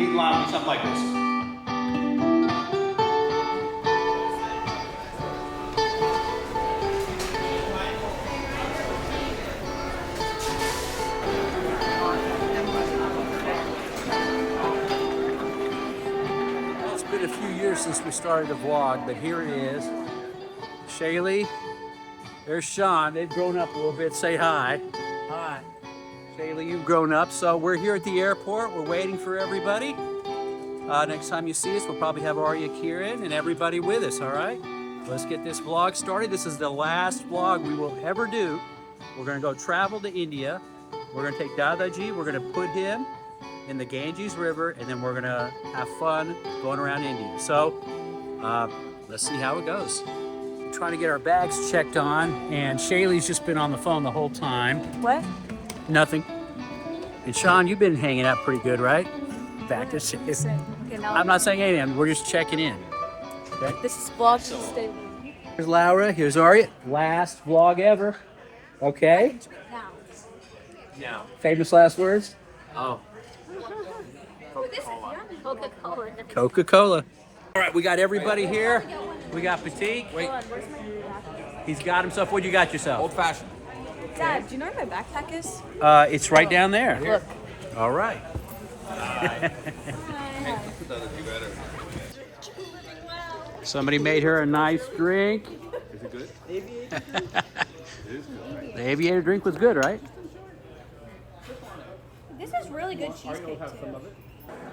lead line with something like this. It's been a few years since we started the vlog, but here it is. Shaylee, there's Sean. They've grown up a little bit. Say hi. Hi. Shaylee, you've grown up. So we're here at the airport. We're waiting for everybody. Next time you see us, we'll probably have Arya, Kieran, and everybody with us, all right? Let's get this vlog started. This is the last vlog we will ever do. We're gonna go travel to India. We're gonna take Dadaji, we're gonna put him in the Ganges River, and then we're gonna have fun going around India. So, let's see how it goes. We're trying to get our bags checked on, and Shaylee's just been on the phone the whole time. What? Nothing. And Sean, you've been hanging out pretty good, right? Back to Shaylee. I'm not saying anything, we're just checking in. Okay? This is vlog to stay with. Here's Laura, here's Arya. Last vlog ever. Okay? Yeah. Famous last words? Oh. Coca-Cola. Coca-Cola. All right, we got everybody here. We got Patik. Wait. He's got himself. What you got yourself? Old fashioned. Dad, do you know where my backpack is? It's right down there. Look. All right. Somebody made her a nice drink. Is it good? The aviator drink was good, right? This is really good cheesecake too.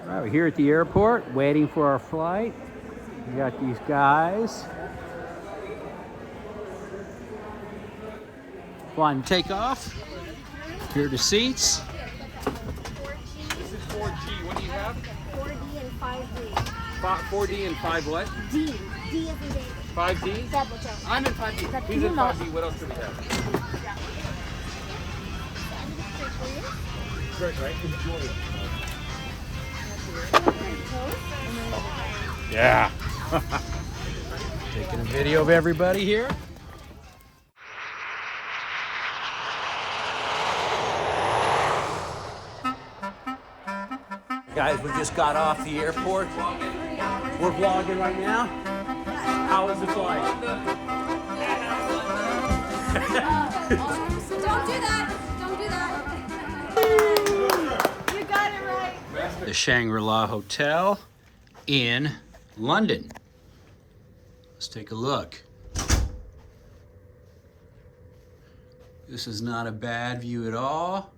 All right, we're here at the airport waiting for our flight. We got these guys. Flying takeoff. Here are the seats. This is 4G. What do you have? 4D and 5D. 4D and 5 what? D. D is in David. 5D? Double check. I'm in 5D. He's in 5D. What else do we have? Great, right? Enjoy it. Yeah. Taking a video of everybody here. Guys, we just got off the airport. We're vlogging right now. How was the flight? Don't do that. Don't do that. You got it right. The Shangri-La Hotel in London. Let's take a look. This is not a bad view at all.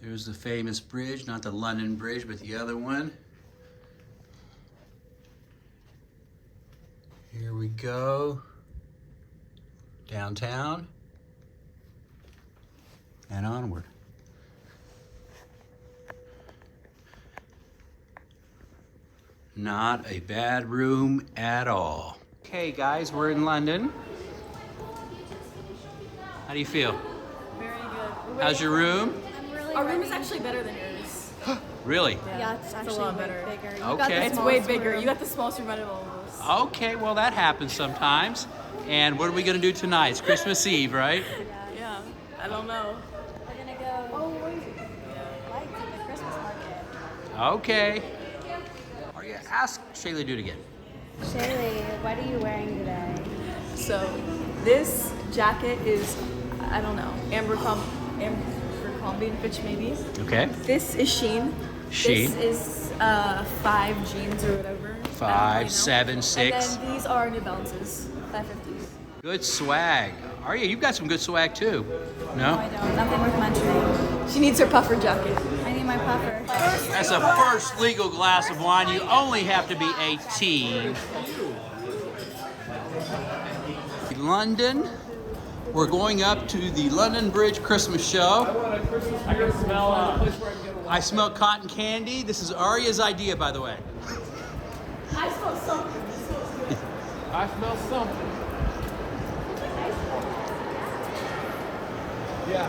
There's the famous bridge, not the London Bridge, but the other one. Here we go. Downtown and onward. Not a bad room at all. Okay guys, we're in London. How do you feel? Very good. How's your room? Our room is actually better than yours. Really? Yeah, it's actually a lot way better. bigger. You Okay. got the It's way smallest bigger. room. You got the smallest room out of all of us. Okay, well that happens sometimes. And what are we gonna do tonight? It's Christmas Eve, right? Yeah. I don't know. We're gonna go. Oh, lights at the Christmas market. Okay. Ask Shaylee to do it again. Shaylee, what are you wearing today? So, this jacket is, I don't know, Abercrombie and Fitch maybe. Okay. This is Shein. Shein. This is 5 jeans or whatever. 5, 7, 6. And then these are New Balances, 550s. Good swag. Arya, you've got some good swag too. No, No? I don't. Nothing worth mentioning. She needs her puffer jacket. I need my puffer. That's a first legal glass of wine. You only have to be 18. London. We're going up to the London Bridge Christmas show. I smell cotton candy. This is Arya's idea, by the way. I smell something. I smell something. Yeah.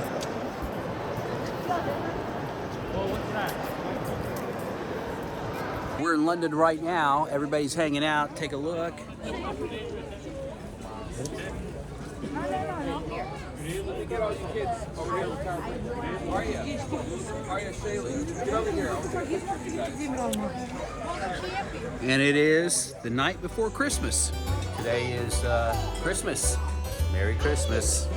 Well, what's that? We're in London right now. Everybody's hanging out. Take a look. Let me get all you kids over here on the counter. Arya, Shaylee, get over here. I want to take a picture of you guys. And it is the night before Christmas. Today is Christmas. Merry Christmas.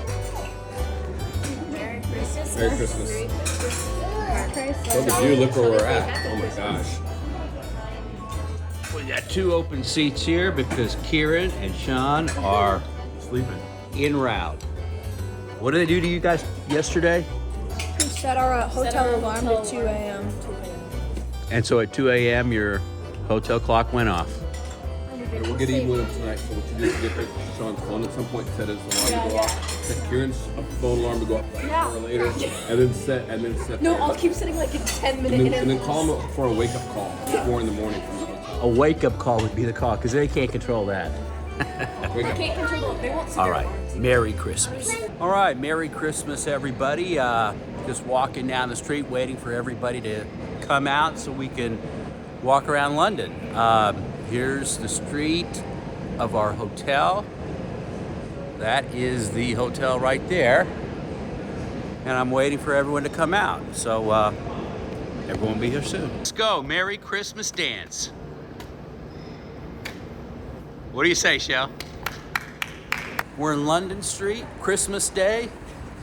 Merry Christmas. Merry Christmas. Merry Christmas. Look at you, look where we're at. Oh my gosh. We got 2 open seats here because Kieran and Sean are Sleeping. en route. What did they do to you guys yesterday? We set our hotel alarm to 2 a.m. And so at 2 a.m. your hotel clock went off. We'll get even with him tonight. So what you do is get Sean's phone at some point, set his alarm to go off, set Kieran's phone alarm to go off like an hour later, and then set. No, I'll keep setting like a 10-minute and interval. then call him for a wake up call at 4 in the morning from the hotel. A wake-up call would be the call because they can't control that. Wake up. Can't control it. They won't see All their right, alarms. Merry Christmas. All right, Merry Christmas, everybody. Just walking down the street, waiting for everybody to come out so we can walk around London. Here's the street of our hotel. That is the hotel right there. And I'm waiting for everyone to come out. So everyone will be here soon. Let's go, Merry Christmas dance. What do you say, Shell? We're in London Street, Christmas Day,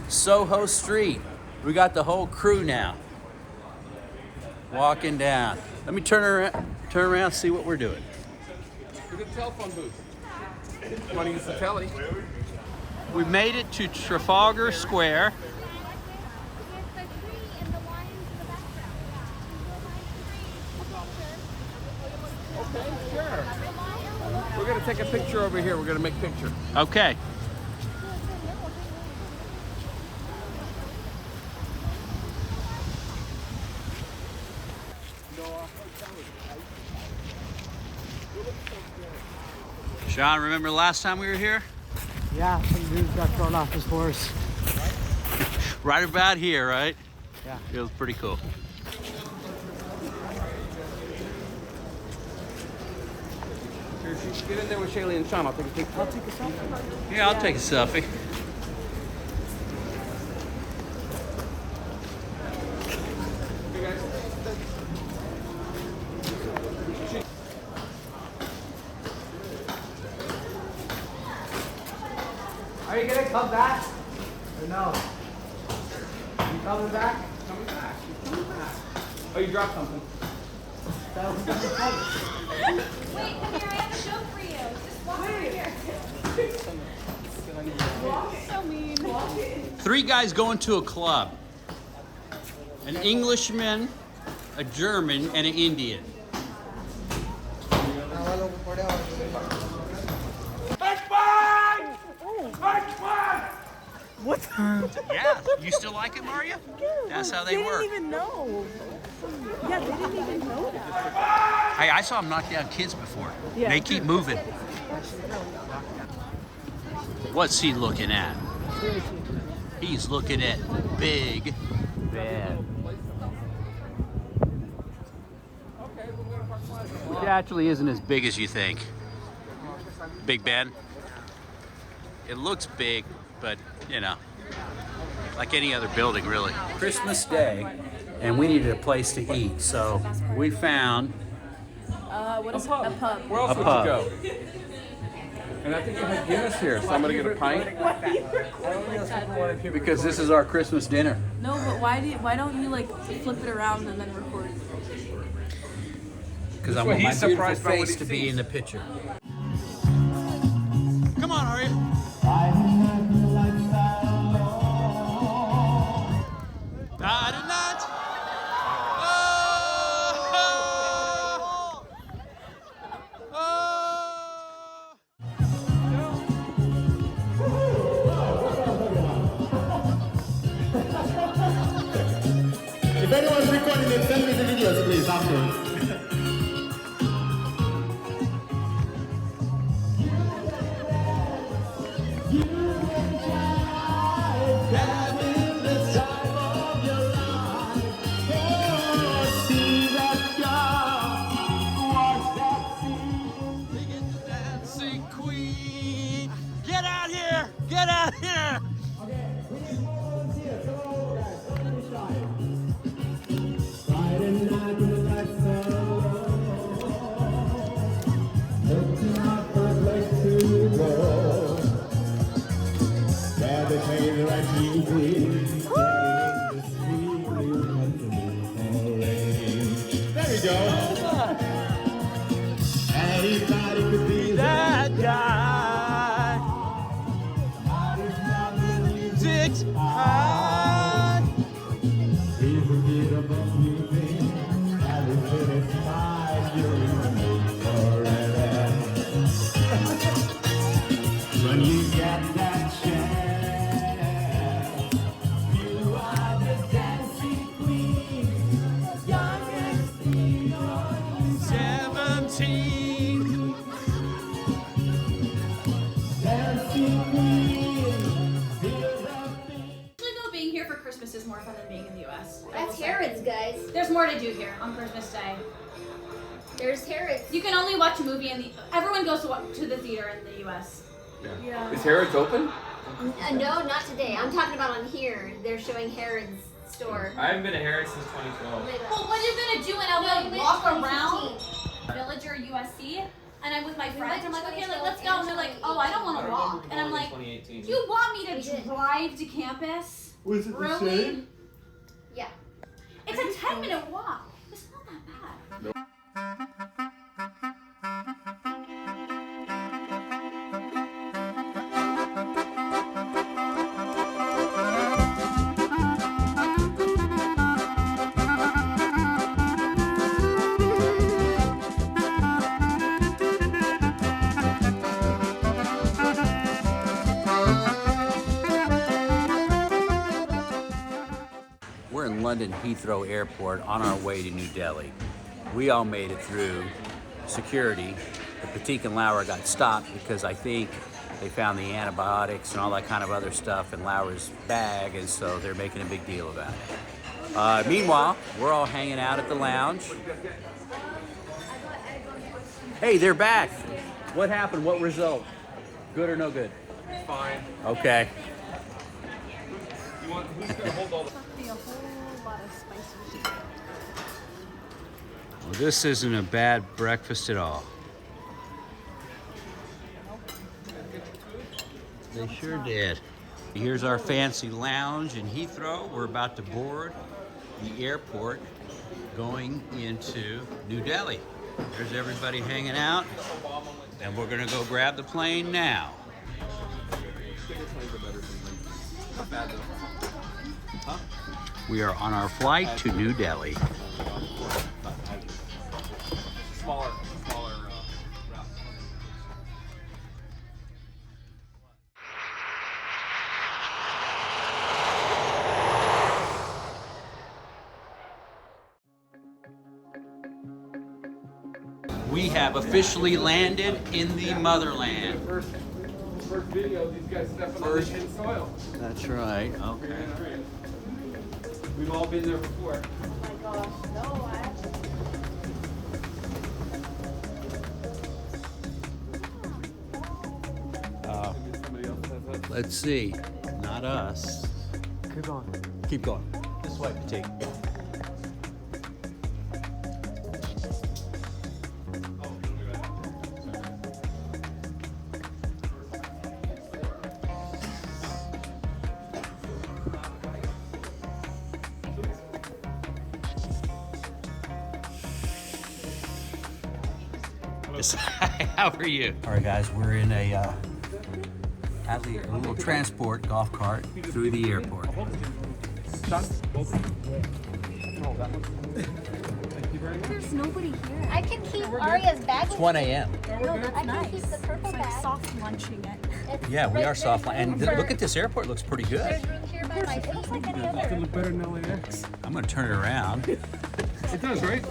Soho Street. We got the whole crew now. Walking down. Let me turn around, see what we're doing. Look at the telephone booth. You want to use the telly? We made it to Trafalgar Square. Okay, sure. We're going to take a picture over here. We're going to make a picture. Okay. Sean, remember last time we were here? Yeah, some dude got thrown off his horse. Right about here, right? Yeah. It was pretty cool. Here, get in there with Shaylee and Sean. I'll take a picture. I'll take a selfie. Yeah, I'll take a selfie. Hey, guys. Are you gonna come back? Or no? You coming back? Coming back. Coming back. Oh, you dropped something. That was gonna be fun. Wait, come here. I have a show for you. Just walk over here. 3 guys going to a club. An Englishman, a German, and an Indian. What? Yeah, you still like it, Maria? That's how they work. They didn't even know. Yeah, they didn't even know that. Hey, I saw them knock down kids before. Yeah. They keep moving. What's he looking at? He's looking at Big Ben. It actually isn't as big as you think. Big Ben. It looks big, but you know, like any other building, really. Christmas Day, and we needed a place to eat, so we found What is it? A pub. Where else A would pub. you go? And I think you had Guinness here, so I'm going to get a pint. because this is our Christmas dinner. No, but why don't you like flip it around and then record? Because I way want my he's beautiful surprised by what face he to be sees. in the picture. Come on, Aria. I did not. Oh! Oh! If anyone's recording it, send me the videos, please, afterwards. Dancing Queen. Get out here! Get out here! routine. Actually, though, being here for Christmas is more fun than being in the US. That's Harrods, guys. There's more to do here on Christmas Day. There's Harrods. You can only watch a movie in the. Everyone goes to the theater in the US. Yeah. Is Harrods open? No, not today. I'm talking about on here. They're showing Harrods store. I haven't been to Harrods since 2012. Well, what are you gonna do in No, LA? we went Walk 2015. around Village or USC? And I'm with my friends. I'm like, okay, like let's go. And they're like, oh, I don't want to walk. And I'm like, 2018. you want me We to did. drive to campus? Was it Really? the same? Yeah. It's a 10-minute walk. It's not that bad. We're in London Heathrow Airport on our way to New Delhi. We all made it through security. The Pratik and Laura got stopped because I think they found the antibiotics and all that kind of other stuff in Laura's bag, and so they're making a big deal about it. Meanwhile, we're all hanging out at the lounge. Hey, they're back. What happened? What result? Good or no good? Fine. Okay. You want, who's gonna hold all the... Be a whole lot of spicy. Well, this isn't a bad breakfast at all. They sure did. Here's our fancy lounge in Heathrow. We're about to board the airport going into New Delhi. There's everybody hanging out, and we're gonna go grab the plane now. Not bad though. Huh? We are on our flight to New Delhi. Smaller route. We have officially landed in the motherland. First video, these guys stepping on Indian soil. That's right. Okay. We've all been there before. Oh my gosh, no, I actually. Somebody else has that. Let's see. Not us. Keep on. Keep going. This way, Pratik. How are you? All right, guys, we're in a little transport golf cart through the airport. There's nobody here. I can keep Arya's bag. It's 1 a.m. No, that's I can nice. keep the purple It's like bag. soft lunching it. It's Yeah, we right- are soft. there's And room for- look at this airport. Looks pretty good. There's room here by my It looks like any other. Look better than LAX. I'm going to turn it around. It does, right?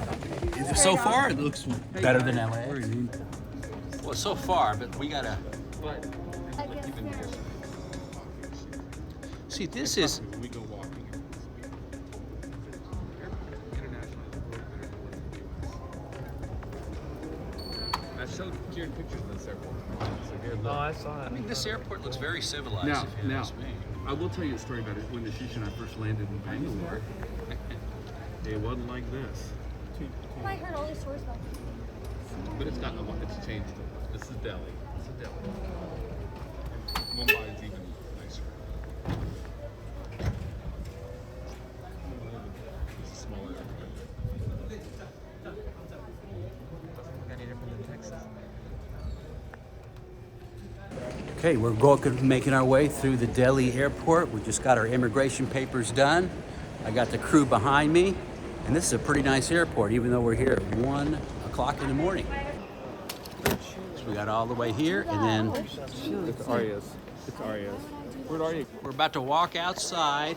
So far, it looks better than LA. Dude. Well, so far, but we got to... But I guess there. See, this is... we go walking. I showed Kieran pictures of this airport. So here, Oh, I saw I it. mean, this airport looks very civilized, Now, if you ask me. I will tell you a story about it. When Ashish and I first landed in Bangalore, it wasn't like this. Oh, I heard all these stories about this. but it's gotten a lot. It's changed. This is Delhi. This is Delhi. Mumbai is even nicer. This is smaller. Okay, we're making our way through the Delhi airport. We just got our immigration papers done. I got the crew behind me, and this is a pretty nice airport, even though we're here at 1 o'clock in the morning. So we got all the way here, and then It's Arya's. It's Arya's. Where'd Arya? we're about to walk outside.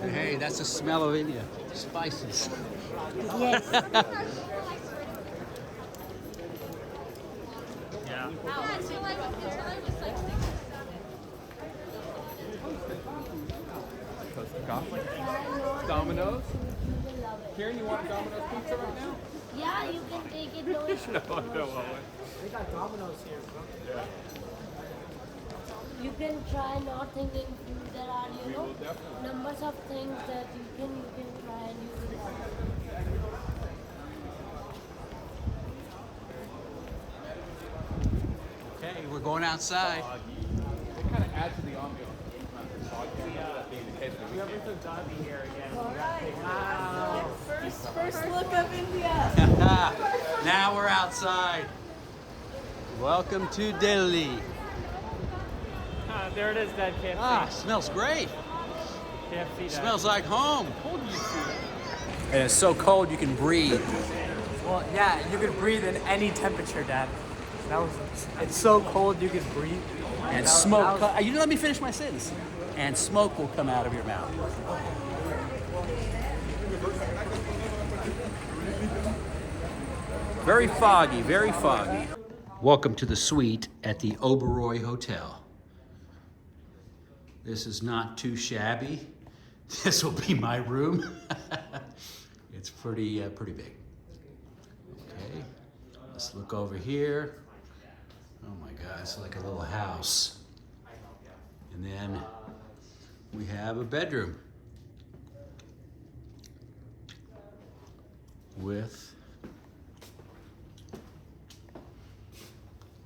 Hey, that's the smell of India. Spices. Yes. Domino's? Karen, you want a Domino's pizza right now? Yeah, you can take it. No issue. No, Owen. They got Domino's here, bro. You can try not thinking food. There are, numbers of things that you can try and you will love. Okay, we're going outside. They kind of add to the ambiance. First look of India. Now we're outside. Welcome to Delhi. There it is, that KFC. Ah, smells great. KFC. Smells like home. And it's so cold you can breathe. Well, yeah, you can breathe in any temperature, Dad. It's so cold you can breathe. And smoke. You let me finish my sentence. And smoke will come out of your mouth. Very foggy, very foggy. Welcome to the suite at the Oberoi Hotel. This is not too shabby. This will be my room. It's pretty big. Okay, let's look over here. Oh my God, it's like a little house. And then we have a bedroom with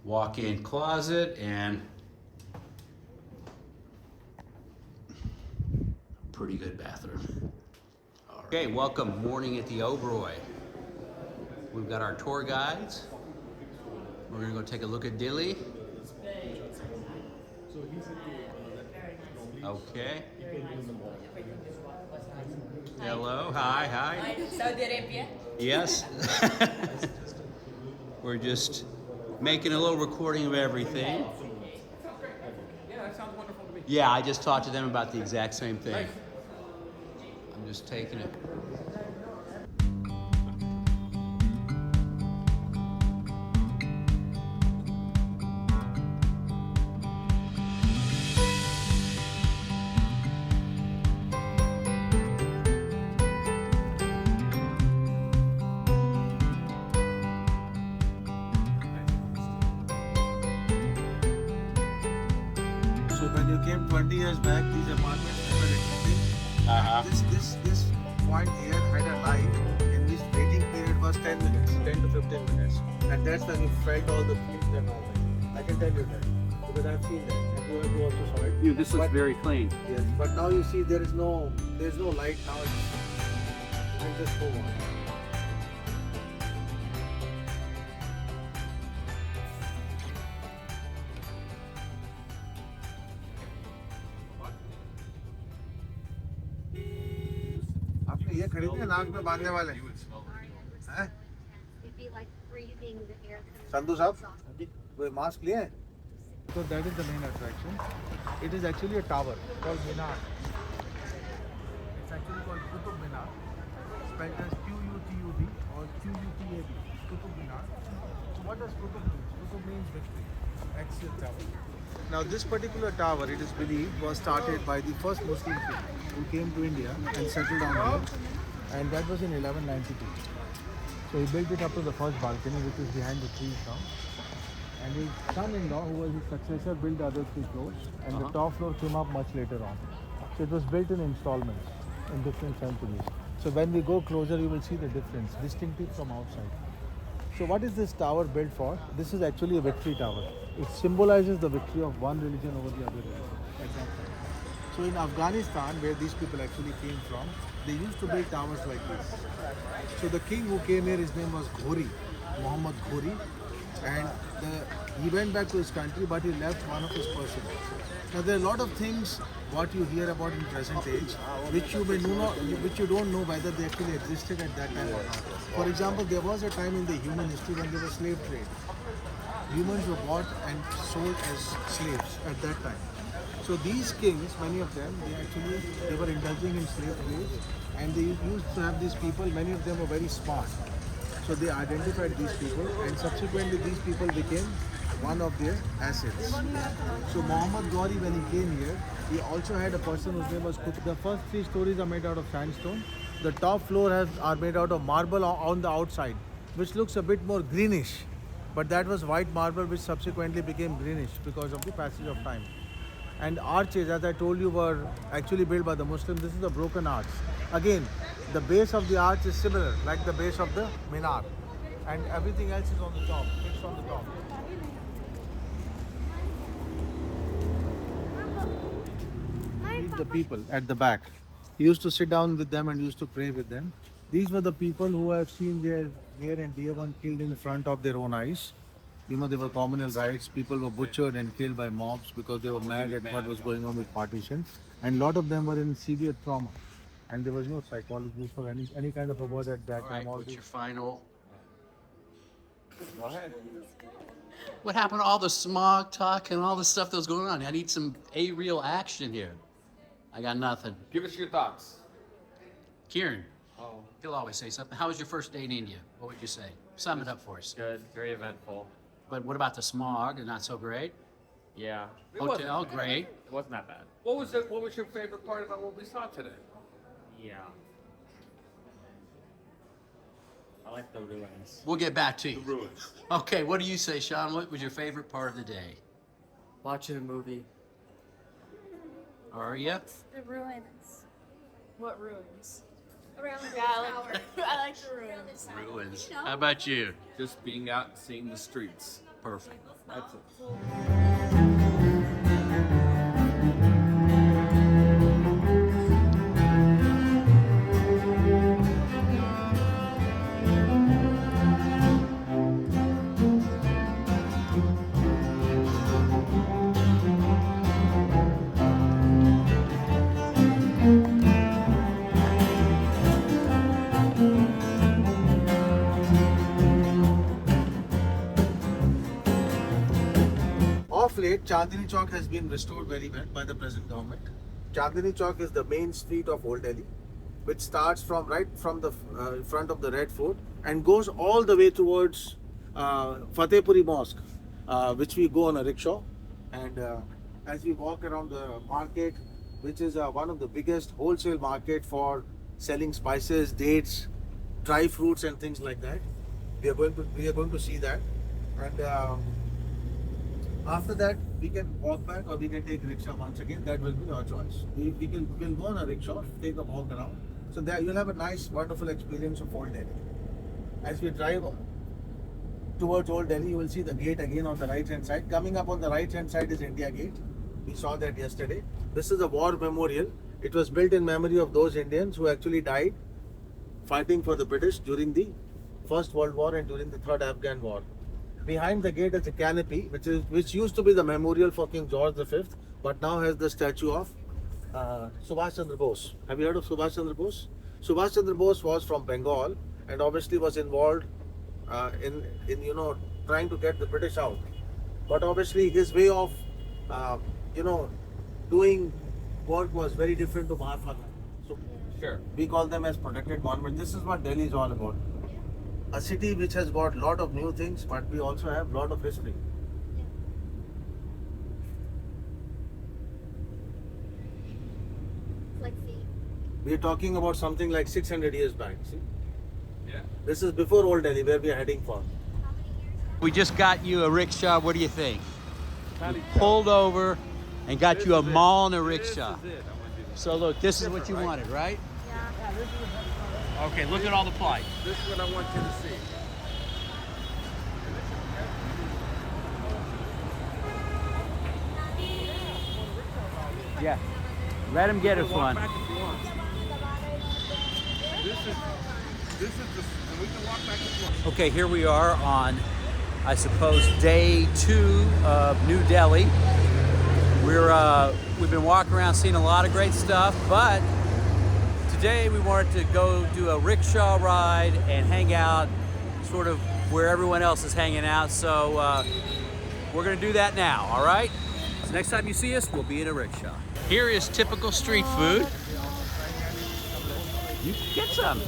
walk-in closet and pretty good bathroom. Okay, welcome, morning at the Oberoi. We've got our tour guides. We're gonna go take a look at Delhi. Okay. Hello, hi. Saudi Arabia. Yes. We're just making a little recording of everything. Yeah, that sounds wonderful to me. Yeah, I just talked to them about the exact same thing. I'm just taking it. So when you came 20 years back, these apartments never existed. This point here had a light in which waiting period was 10 minutes, 10 to 15 minutes. And that's when you felt all the fleas and all that. I can tell you that because I've seen that and you also saw it. This looks very clean. Yes, but now you see there's no light now. You can just go on. आपने ये खरीदे नाक में बांधने वाले हैं? संधू साहब वो मास्क लिए हैं? So that is the main attraction. It is actually a tower called Minar. It's actually called Qutub Minar, spelled as Q-U-T-U-B or Q-U-T-A-B. Qutub Minar. So what does Qutub mean? Qutub means victory. Axial tower. Now this particular tower, it is believed, was started by the first Muslim king who came to India and settled down here, and that was in 1192. So he built it up to the first balcony, which is behind the trees now. And his son-in-law, who was his successor, built the other 3 floors, and the top floor came up much later on. So it was built in installments in different centuries. So when we go closer, you will see the difference, distinctive from outside. So what is this tower built for? This is actually a victory tower. It symbolizes the victory of one religion over the other religion at that time. So in Afghanistan, where these people actually came from, they used to build towers like this. So the king who came here, his name was Ghori, Muhammad Ghori, and he went back to his country, but he left one of his persons. Now there are a lot of things what you hear about in present age, which you don't know whether they actually existed at that time or not. For example, there was a time in the human history when there was slave trade. Humans were bought and sold as slaves at that time. So these kings, many of them, they were indulging in slave trade, and they used to have these people. Many of them were very smart, so they identified these people, and subsequently these people became one of their assets. So Muhammad Ghori, when he came here, he also had a person whose name was Qutb. The first 3 stories are made out of sandstone. The top floor are made out of marble on the outside, which looks a bit more greenish. But that was white marble, which subsequently became greenish because of the passage of time. And arches, as I told you, were actually built by the Muslims. This is a broken arch. Again, the base of the arch is similar, like the base of the minar. And everything else is on the top, fixed on the top. Meet the people at the back. He used to sit down with them and used to pray with them. These were the people who have seen their near and dear one killed in front of their own eyes. You know, they were communal riots. People were butchered and killed by mobs because they were mad at what was going on with partition. And a lot of them were in severe trauma. And there was no psychologist or any kind of a word at that time. What's your final? Go ahead. What happened to all the smog talk and all the stuff that was going on? I need some real action here. I got nothing. Give us your thoughts. Kieran, Oh. he'll always say something. How was your first day in India? What would you say? Sum it up for us. Good, very eventful. But what about the smog? Not so great? Yeah, Hotel, great. it wasn't that bad. What was it? What was your favorite part about what we saw today? Yeah. I like the ruins. We'll get back to you. Ruins. Okay, what do you say, Sean? What was your favorite part of the day? Watching a movie. Are you? The ruins. What ruins? Around the Yeah, I tower. like, I like the ruins. Ruins. You know? How about you? Just being out and seeing the streets. Perfect. That's it. Of late, Chandni Chowk has been restored very well by the present government. Chandni Chowk is the main street of Old Delhi, which starts from right from the front of the Red Fort and goes all the way towards Fatehpuri Mosque, which we go on a rickshaw. And as we walk around the market, which is one of the biggest wholesale market for selling spices, dates, dry fruits, and things like that, we are going to see that. And after that, we can walk back or we can take rickshaw once again. That will be our choice. We'll go on a rickshaw, take a walk around. So there you'll have a nice, wonderful experience of Old Delhi. As we drive towards Old Delhi, you will see the gate again on the right hand side. Coming up on the right hand side is India Gate. We saw that yesterday. This is a war memorial. It was built in memory of those Indians who actually died fighting for the British during the First World War and during the Third Afghan War. Behind the gate is a canopy, which used to be the memorial for King George V, but now has the statue of Subhash Chandra Bose. Have you heard of Subhash Chandra Bose? Subhash Chandra Bose was from Bengal and obviously was involved in trying to get the British out. But obviously his way of doing work was very different to Mahatma Gandhi. So Sure. we call them as protected monuments. This is what Delhi is all about. A city which has got a lot of new things, but we also have a lot of history. Like feet. We are talking about something like 600 years back. See? Yeah. This is before Old Delhi, where we are heading for. We just got you a rickshaw. What do you think? We pulled over and got you a mall and a rickshaw. This is it. I want you to So look, this is what you wanted, right? Okay, look at all the flights. This is what I want you to see. Yeah. Let him get us one. Back if you want. This is the, and we can walk back if you want. Okay, here we are on, I suppose, day 2 of New Delhi. We've been walking around seeing a lot of great stuff, but today we wanted to go do a rickshaw ride and hang out sort of where everyone else is hanging out. So we're gonna do that now, all right? Next time you see us, we'll be in a rickshaw. Here is typical street food. You can get some.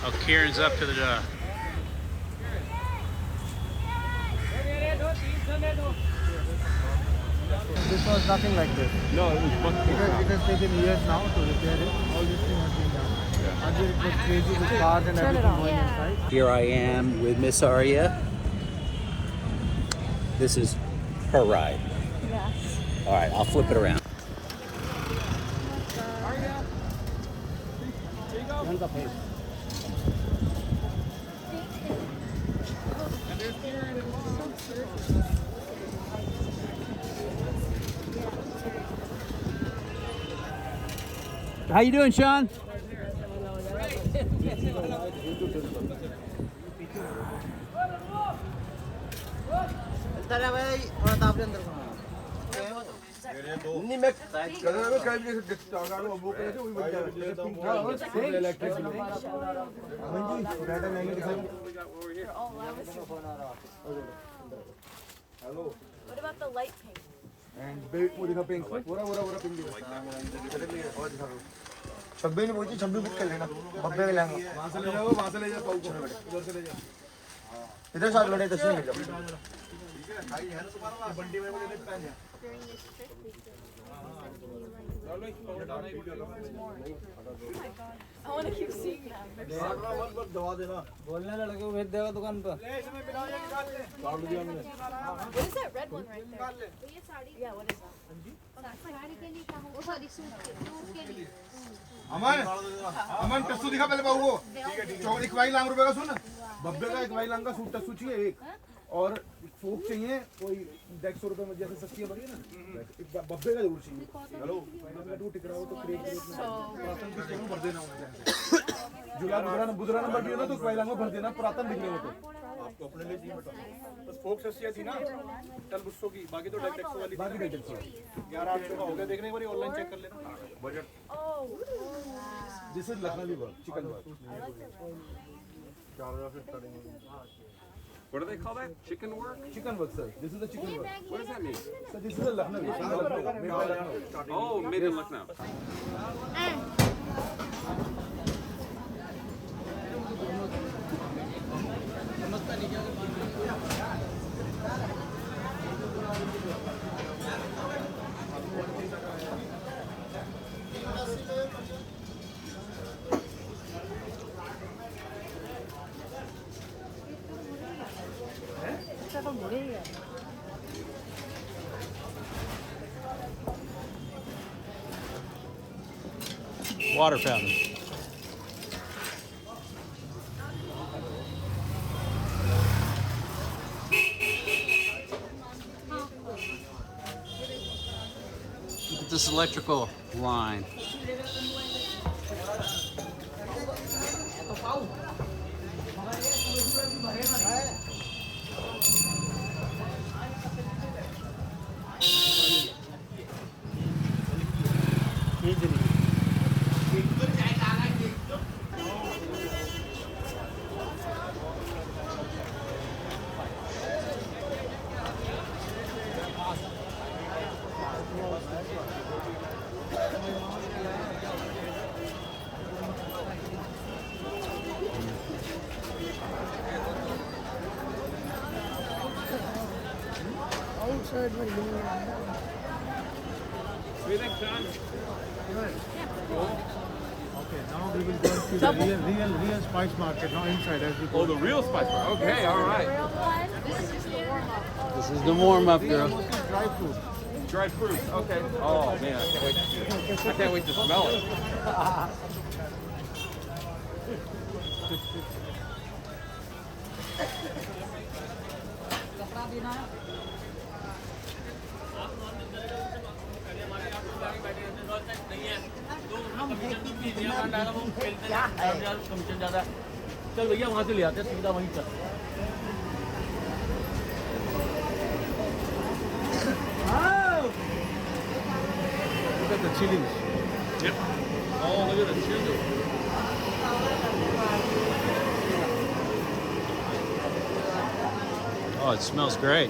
Oh, Kieran's up to the This was nothing like this. No, it was much more. It has taken years now to repair it. All this thing has been done. Earlier it was crazy with cars and everything going inside. Here I am with Miss Arya. This is her ride. Yes. All right, I'll flip it around. How you doing, Sean? नहीं मैं colour में कहीं भी दिखता होगा वो book है जो वही बन जाता है pink colour electric hello What about the light pink? And बेट वो दिखा पिंक पूरा पिंक दिखा और दिखा 26 नहीं पहुंची 26 बुक कर लेना बब्बे का लेंगे वहां से ले जाओ पाऊ को इधर से ले जाओ इधर साथ लड़े तस्वीर ले जाओ ठीक है भाई है ना तुम्हारा बंटी में मुझे देखता है During this trip, we could send I want to keep seeing them. They're so मत मत दवा देना बोलने लगे वो भेज देगा दुकान पर काट दिया हमने What is that red one right there? Yeah, what is that? अमन टस्सू दिखा पहले बाबू को ठीक है 21 लाख रुपए का सुन बब्बे का 21 लाख का सूट टस्सू चाहिए एक और फोक चाहिए कोई 150 रुपए में जैसे सस्ती है बढ़िया ना एक बब्बे का जरूर चाहिए हेलो टू टिकरा हो तो क्रेज पुरातन की जरूर भर देना होगा जुला बुधरा नंबर भी है ना तो 21 लाख में भर देना पुरातन दिखने में तो आपको अपने लिए चाहिए बताओ बस फोक सस्ती थी ना टल गुस्सो की बाकी तो डेक्सो वाली बाकी डेक्सो 11-8 का हो गया देखने के बाद ऑनलाइन चेक कर लेना budget this is Lucknowi work chikan work 4000 से starting What do they call that? Chicken work? Chicken work, sir. This is the chicken work. What does that mean? So this is a Lucknow. Made by Lucknow. Oh, made in Lucknow. Water fountain. Look at this electrical line. outside when you What do you think, John? Okay, now we will go and see the real spice market, now inside as we go. Oh, the real spice bar. Okay, all right. This is the warm-up, girl. Mostly dry fruit. Dried fruits. Okay. Oh man, I can't wait to see it. I can't wait to smell it. Look at the chilies. Yep. Oh, look at the chili. Oh, it smells great.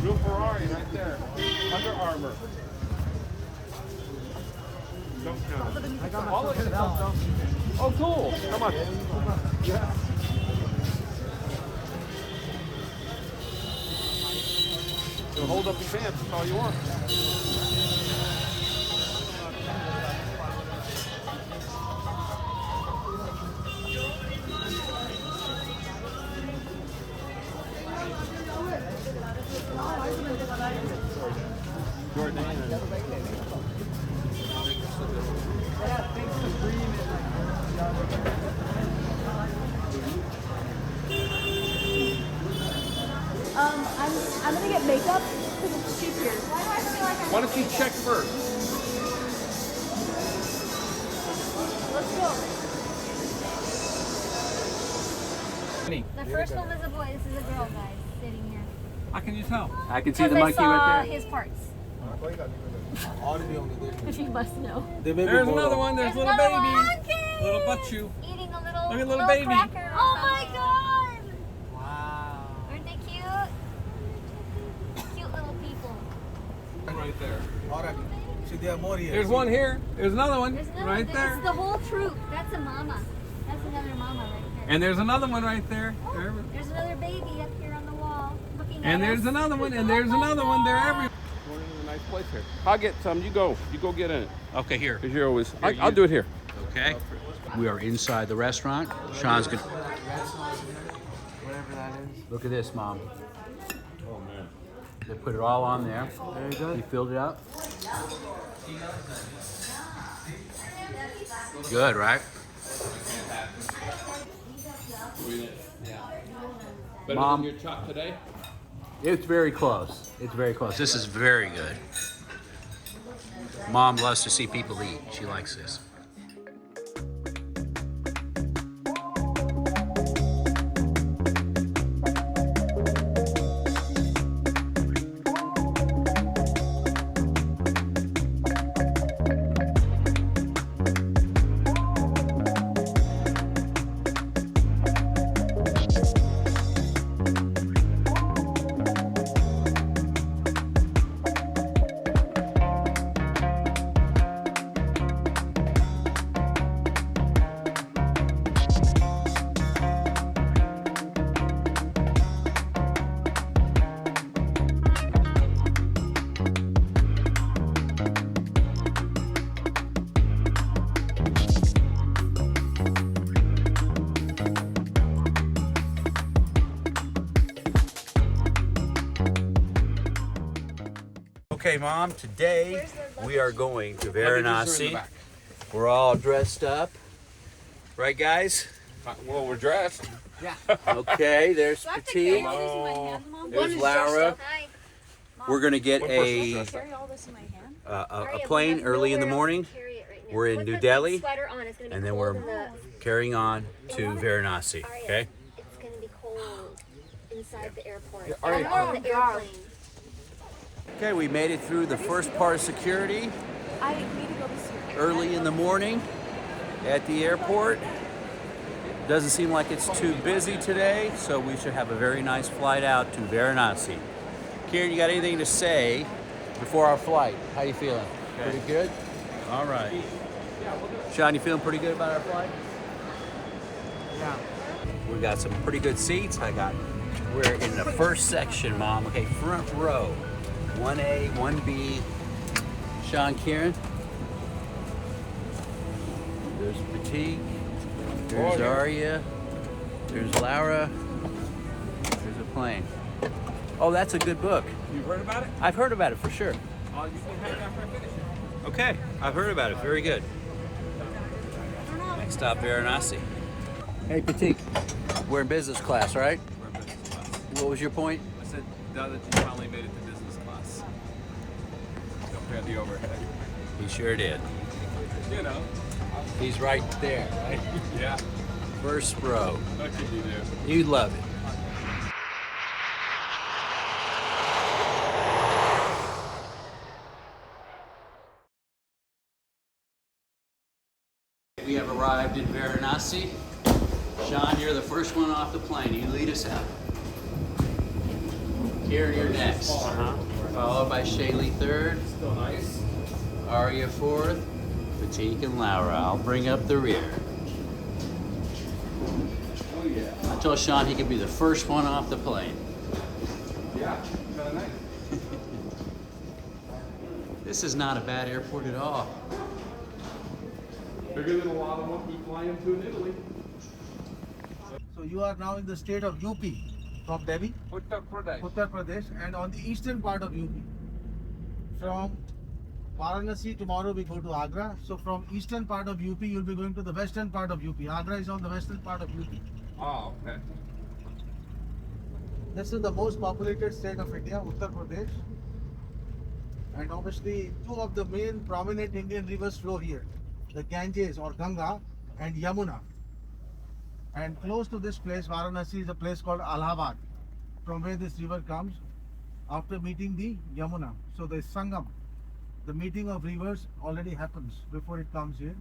Blue Ferrari right there. Under Armour. Don't count. All of it. Oh, cool. Come on. Yeah. So hold up your pants. That's all you want. I'm gonna get makeup because it's cheap here. Why do I feel like Why don't you check first? Let's go. The first one was a boy. This is a girl, guys, sitting here. How can you tell? I can see the Because monkey I saw right there. his parts. She must know. There's another one. There's little Another baby. monkey! Little butt chew. Eating a little, Look at little baby. cracker. Oh my god! Wow. Aren't they cute? Cute little people. Right there. See, there are more here. There's one here. There's another one There's another right one. there. It's the whole troop. That's a mama. That's another mama right there. And there's another one right there. There. There's another baby up here on the wall looking at And there's us. another one. And there's another one. They're everywhere. We're in a nice place here. I'll get some. You go. You go get in it. Okay, here. Because you're always. Here, I'll do it here. Okay. We are inside the restaurant. Sean's gonna. Whatever that is. Look at this, Mom. Oh man. They put it all on there. Very good. You filled it up. Good, right? Better Mom. than your chop today? It's very close. It's very close. This is very good. Mom loves to see people eat. She likes this. Okay, Mom, today we are going to Varanasi. We're all dressed up. Right, guys? Well, we're dressed. Yeah. Okay, there's Petite. There's Laura. Hi. We're going to get a Carry all this in my hand. a plane early in the morning. We're in New Delhi, and then we're carrying on to Varanasi. Okay? It's going to be cold inside the airport. all right. On the airplane. Okay, we made it through the first part of security I need to go this year. early in the morning at the airport. Doesn't seem like it's too busy today, so we should have a very nice flight out to Varanasi. Kieran, you got anything to say before our flight? How you feeling? Pretty good? All right. Sean, you feeling pretty good about our flight? Yeah. We got some pretty good seats. We're in the first section, Mom. Okay, front row. 1A, 1B. Sean, Kieran. There's Petite. There's Arya. There's Laura. plane. Oh, that's a good book. You've heard about it? I've heard about it for sure. You can hang out for a finish it. Okay, I've heard about it. Very good. Next stop, Varanasi. Hey, Pratik, we're in business class, right? We're in business class. What was your point? I said now that you finally made it to business class. Compared to the overhead. He sure did. You know. He's right there, right? Yeah. First row. What could you do? You'd love it. We have arrived in Varanasi. Sean, you're the first one off the plane. You lead us out. Kieran, you're next. Followed by Shaylee third. Still nice. Arya fourth. Pratik and Laura. I'll bring up the rear. Oh yeah. I told Sean he could be the first one off the plane. Yeah. Kind of nice. This is not a bad airport at all. Bigger than a lot of what we fly into in Italy. So you are now in the state of UP from Delhi, Uttar Pradesh. Uttar Pradesh, and on the eastern part of UP. From Varanasi, tomorrow we go to Agra. So from eastern part of UP, you'll be going to the western part of UP. Agra is on the western part of UP. Oh, okay. This is the most populated state of India, Uttar Pradesh. And obviously, two of the main prominent Indian rivers flow here. The Ganges or Ganga and Yamuna. And close to this place, Varanasi, is a place called Allahabad, from where this river comes after meeting the Yamuna. So the Sangam, the meeting of rivers, already happens before it comes here.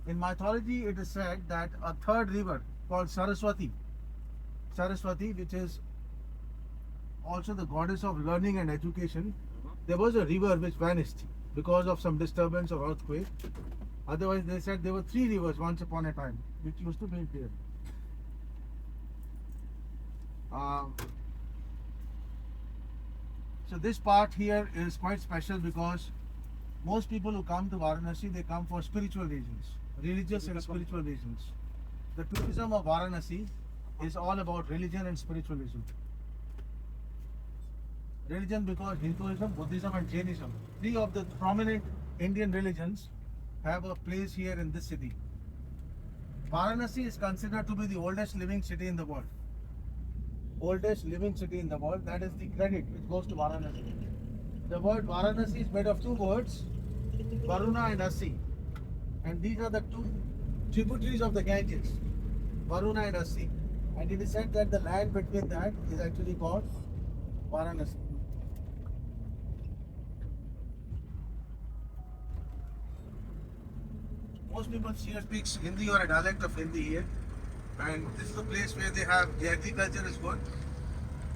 In mythology, it is said that a third river called Saraswati, which is also the goddess of learning and education, there was a river which vanished because of some disturbance or earthquake. Otherwise, they said there were three rivers once upon a time which used to meet there. So this part here is quite special because most people who come to Varanasi, they come for spiritual reasons, religious and spiritual reasons. The tourism of Varanasi is all about religion and spiritualism. Religion because Hinduism, Buddhism and Jainism, three of the prominent Indian religions, have a place here in this city. Varanasi is considered to be the oldest living city in the world. Oldest living city in the world, that is the credit which goes to Varanasi. The word Varanasi is made of two words, Varuna and Asi. And these are the two tributaries of the Ganges, Varuna and Asi. And it is said that the land between that is actually called Varanasi. Most people here speak Hindi or a dialect of Hindi here, and this is the place where they have the agriculture is good.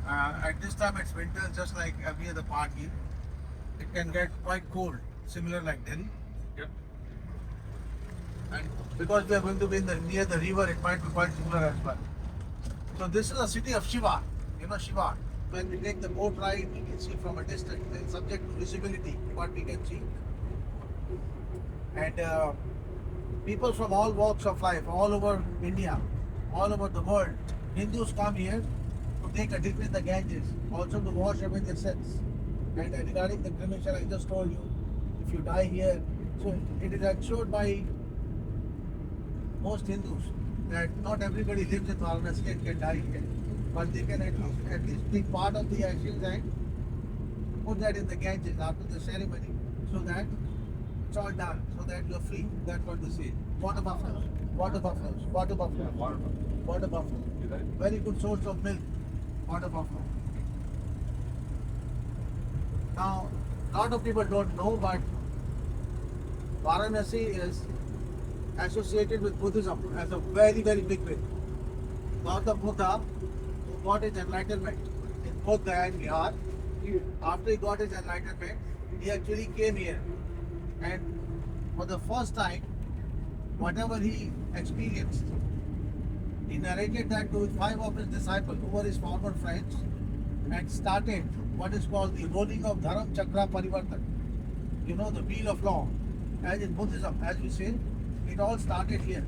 At this time it's winter, just like every other part here. It can get quite cold, similar like Delhi. Yep. And because we are going to be near the river, it might be quite similar as well. So this is a city of Shiva. You know Shiva. When we take the boat ride, we can see from a distance. It's subject to visibility, what we can see. And people from all walks of life, all over India, all over the world, Hindus come here to take a dip in the Ganges, also to wash away their sins. And regarding the cremation, I just told you, if you die here, so it is assured by most Hindus that not everybody lives in Varanasi and can die here, but they can at least be part of the ashes and put that in the Ganges after the ceremony, so that it's all done, so that you're free. That's what they say. Water buffaloes, water buffaloes, water buffaloes, water buffaloes. Very good source of milk, water buffalo. Now, a lot of people don't know, but Varanasi is associated with Buddhism as a very, very big way. Gautam Buddha got his enlightenment in both Gaya and Bihar. After he got his enlightenment, he actually came here. And for the first time, whatever he experienced, he narrated that to 5 of his disciples who were his former friends and started what is called the rolling of Dharam Chakra Parivartan. You know, the wheel of law. As in Buddhism, as we say, it all started here.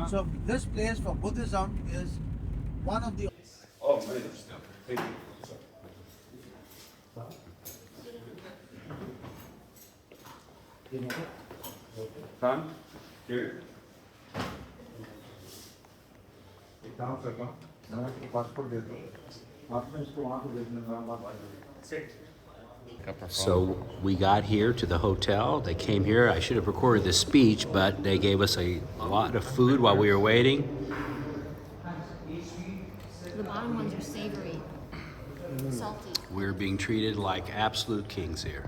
So this place for Buddhism is one of the... Oh, man. Son, here. एक काम करना, मैं passport दे दूँ, आपने इसको वहाँ पे भेजने का बात So we got here to the hotel. They came here. I should have recorded this speech, but they gave us a lot of food while we were waiting. The bottom ones are savory, salty. We're being treated like absolute kings here.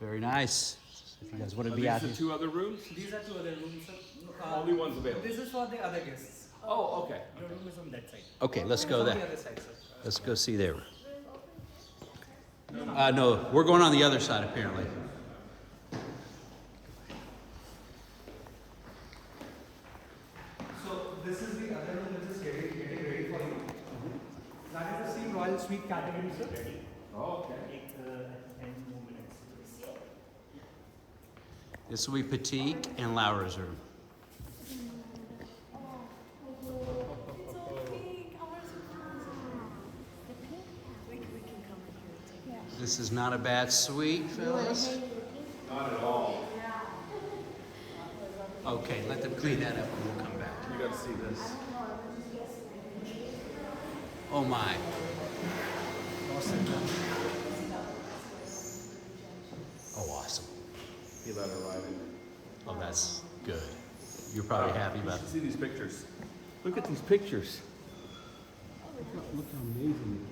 Very nice. If you guys want to be out here. These are 2 other rooms? These are 2 other rooms, sir. Only one's available. This is for the other guests. Oh, okay. The room is on that side. Okay, let's go On there. the other side, sir. Let's go see there. No, we're going on the other side apparently. So this is the other room which is getting ready for you. That is the same royal suite category, sir. Oh, okay. This will be Petite and Laura's room. This is not a bad suite, fellas. Not at all. Okay, let them clean that up and we'll come back. You gotta see this. Oh my. Oh, awesome. He let her ride in. Oh, that's good. You're probably happy about You it. should see these pictures. Look at these pictures. Look how amazing it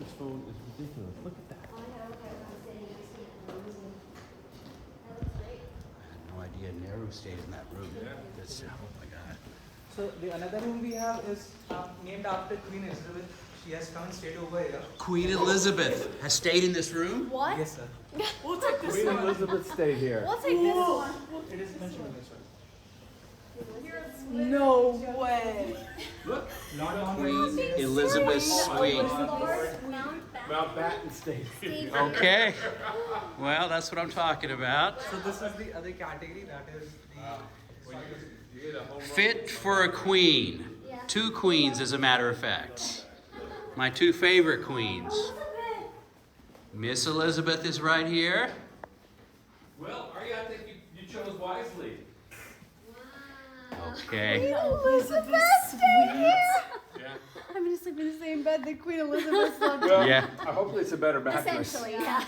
is. This phone is ridiculous. Look at that. I had no idea Nehru stayed in that room. That's, oh my God. So the another room we have is named after Queen Elizabeth. She has come and stayed over here. Queen Elizabeth has stayed in this room? What? Yes, sir. We'll take this Queen one. Elizabeth stayed here. We'll take this one. It is mentioned in this one. No way. Look. Lord Mountbatten. Elizabeth's suite. Mountbatten stayed here. Okay. Well, that's what I'm talking about. So this is the other category, that is the Fit for a queen. 2 queens, as a matter of fact. My 2 favorite queens. Miss Elizabeth is right here. Well, Arya, I think you chose wisely. Okay. Elizabeth suite. Yeah. I'm gonna sleep in the same bed that Queen Elizabeth slept. Well, Yeah. hopefully it's a better mattress. Essentially, yeah.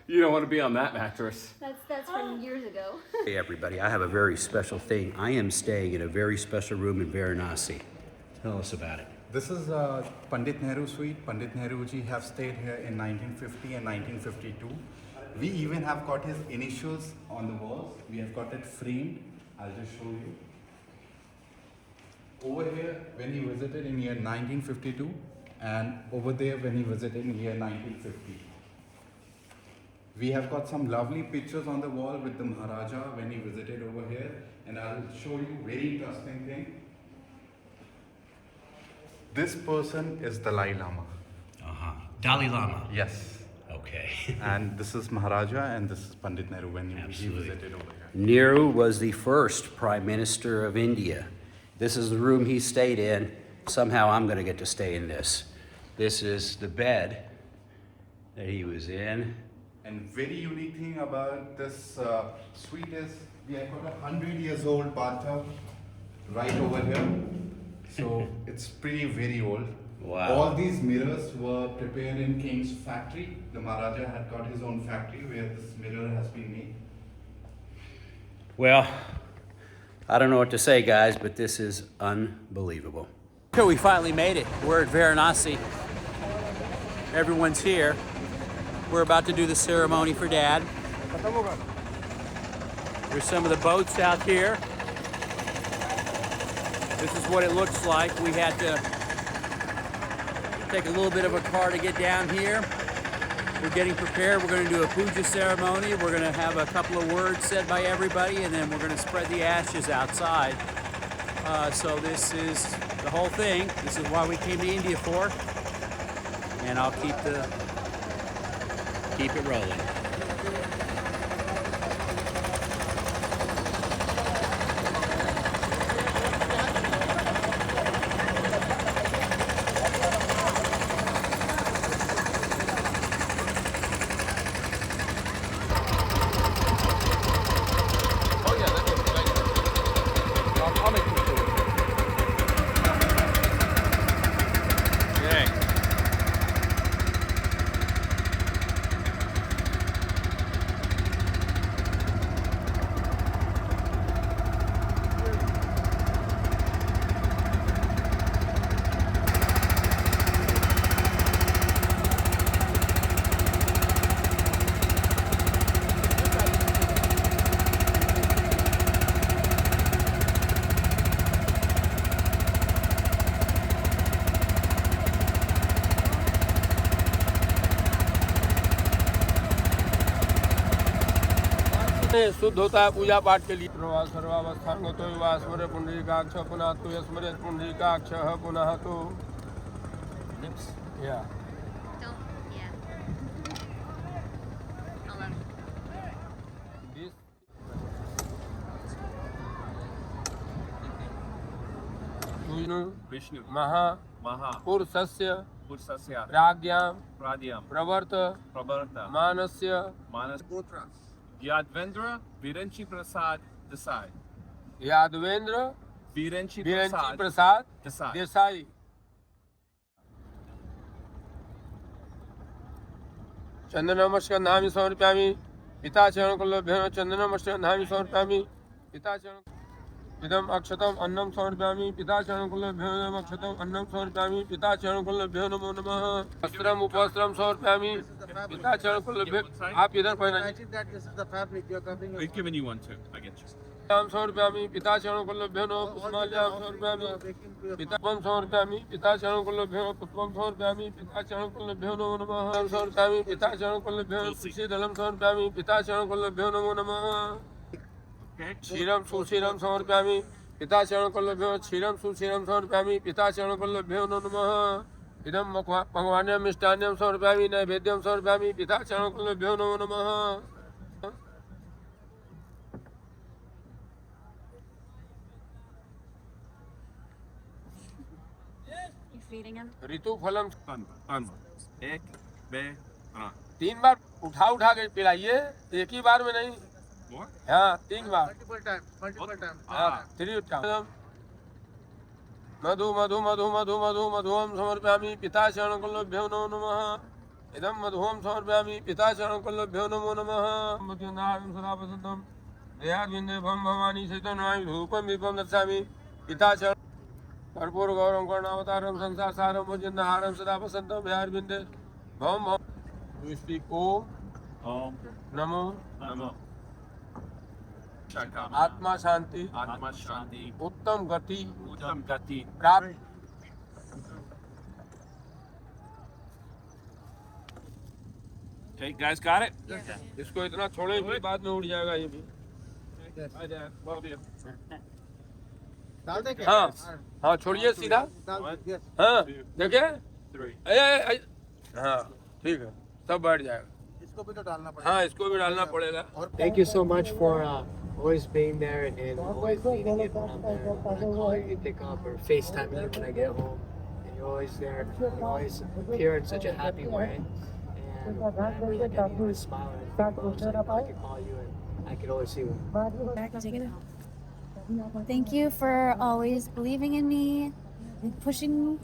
You don't want to be on that mattress. That's from years ago. Hey everybody, I have a very special thing. I am staying in a very special room in Varanasi. Tell us about it. This is Pandit Nehru suite. Pandit Nehru ji have stayed here in 1950 and 1952. We even have got his initials on the walls. We have got it framed. I'll just show you. Over here, when he visited in year 1952, and over there when he visited in year 1950. We have got some lovely pictures on the wall with the Maharaja when he visited over here, and I'll show you very interesting thing. This person is Dalai Lama. Dalai Lama. Yes. Okay. And this is Maharaja, and this is Pandit Nehru when he Absolutely. visited over here. Nehru was the first Prime Minister of India. This is the room he stayed in. somehow I'm going to get to stay in this. This is the bed that he was in. And very unique thing about this suite is we have got 100 years old bathtub right over here. So it's pretty very old. Wow. All these mirrors were prepared in King's factory. The Maharaja had got his own factory where this mirror has been made. Well, I don't know what to say, guys, but this is unbelievable. So we finally made it. We're at Varanasi. Everyone's here. We're about to do the ceremony for Dad. There's some of the boats out here. This is what it looks like. We had to take a little bit of a car to get down here. We're getting prepared. We're going to do a puja ceremony. We're going to have a couple of words said by everybody, and then we're going to spread the ashes outside. So this is the whole thing. This is why we came to India for. And I'll keep it rolling. शुद्ध होता है पूजा पाठ के लिए। सर्वावस्थांगतो वास्मरे पुंडरीकाक्ष पुनः तु यस्मरे पुंडरीकाक्ष पुनः तु या विष्णु महा पुरुषस्य राज्ञां प्रवर्त मानस्य यादवेंद्र वीरंची प्रसाद देसाई। यादवेंद्र वीरंची प्रसाद देसाई। देसाई। चंदनमस्कंधामि समर्पयामि पिता चरणकल्लभ्यो चंदनमस्कंधामि समर्पयामि पिता चरण इदम अक्षतम अन्नम समर्पयामि पिता चरणकल्लभ्यो अक्षतम अन्नम समर्पयामि पिता चरणकल्लभ्यो नमो नमः। वस्त्रम उपवस्त्रम समर्पयामि पिता चरणकल्लभ्यो। आप इधर पहना। We've given you one too. I get you. समर्पयामि पिता चरणकल्लभ्यो नमः पुष्पाञ्जलिं समर्पयामि पिता समर्पयामि पिता चरणकल्लभ्यो पुष्पं समर्पयामि पिता चरणकल्लभ्यो नमो नमः। समर्पयामि पिता चरणकल्लभ्यो तुलसीदलं समर्पयामि पिता चरणकल्लभ्यो नमो नमः। क्षीरं सुक्षीरं समर्पयामि पिता चरणकल्लभ्यो क्षीरं सुक्षीरं समर्पयामि पिता चरणकल्लभ्यो नमः। इदं भगवान्यं मिष्टान्नं समर्पयामि नैवेद्यं समर्पयामि पिता चरणकल्लभ्यो नमो नमः। ऋतु फलम एक बे तीन बार उठा के पिलाइए, एक ही बार में नहीं। हाँ 3 बार। हाँ 3 टाइम। मधु मधु मधु मधु मधु मधुवं समर्पयामि पिता चरणकल्लभ्यो नमो नमः। इदं मधुवं समर्पयामि पिता चरणकल्लभ्यो नमो नमः। मधुनाहं सदा वसन्तं देहाद्विन्दे भं भवानी चैतन्यं धूपं दीपं दर्शयामि पिता चरण कर्पूर गौरं कर्णावतारं संसारसारं भुजन्नहारं सदा वसन्तं देहाद्विन्दे भं भं। We speak Om Namo आत्मा शांति उत्तम गति प्राप्त। Okay, guys, got it? इसको इतना छोड़े भी बाद में उड़ जाएगा ये भी। हाँ हाँ छोड़िए सीधा। हाँ देखिए। हाँ ठीक है सब बैठ जाएगा। इसको भी तो डालना पड़ेगा। हाँ इसको भी डालना पड़ेगा। Thank you so much for always being there and always needing it when I'm there. When I call you, you pick up, or FaceTime you when I get home. And you're always there. You always appear in such a happy way. And whenever like I need to smile and I could call you and I could always see you. Thank you for always believing in me and pushing me.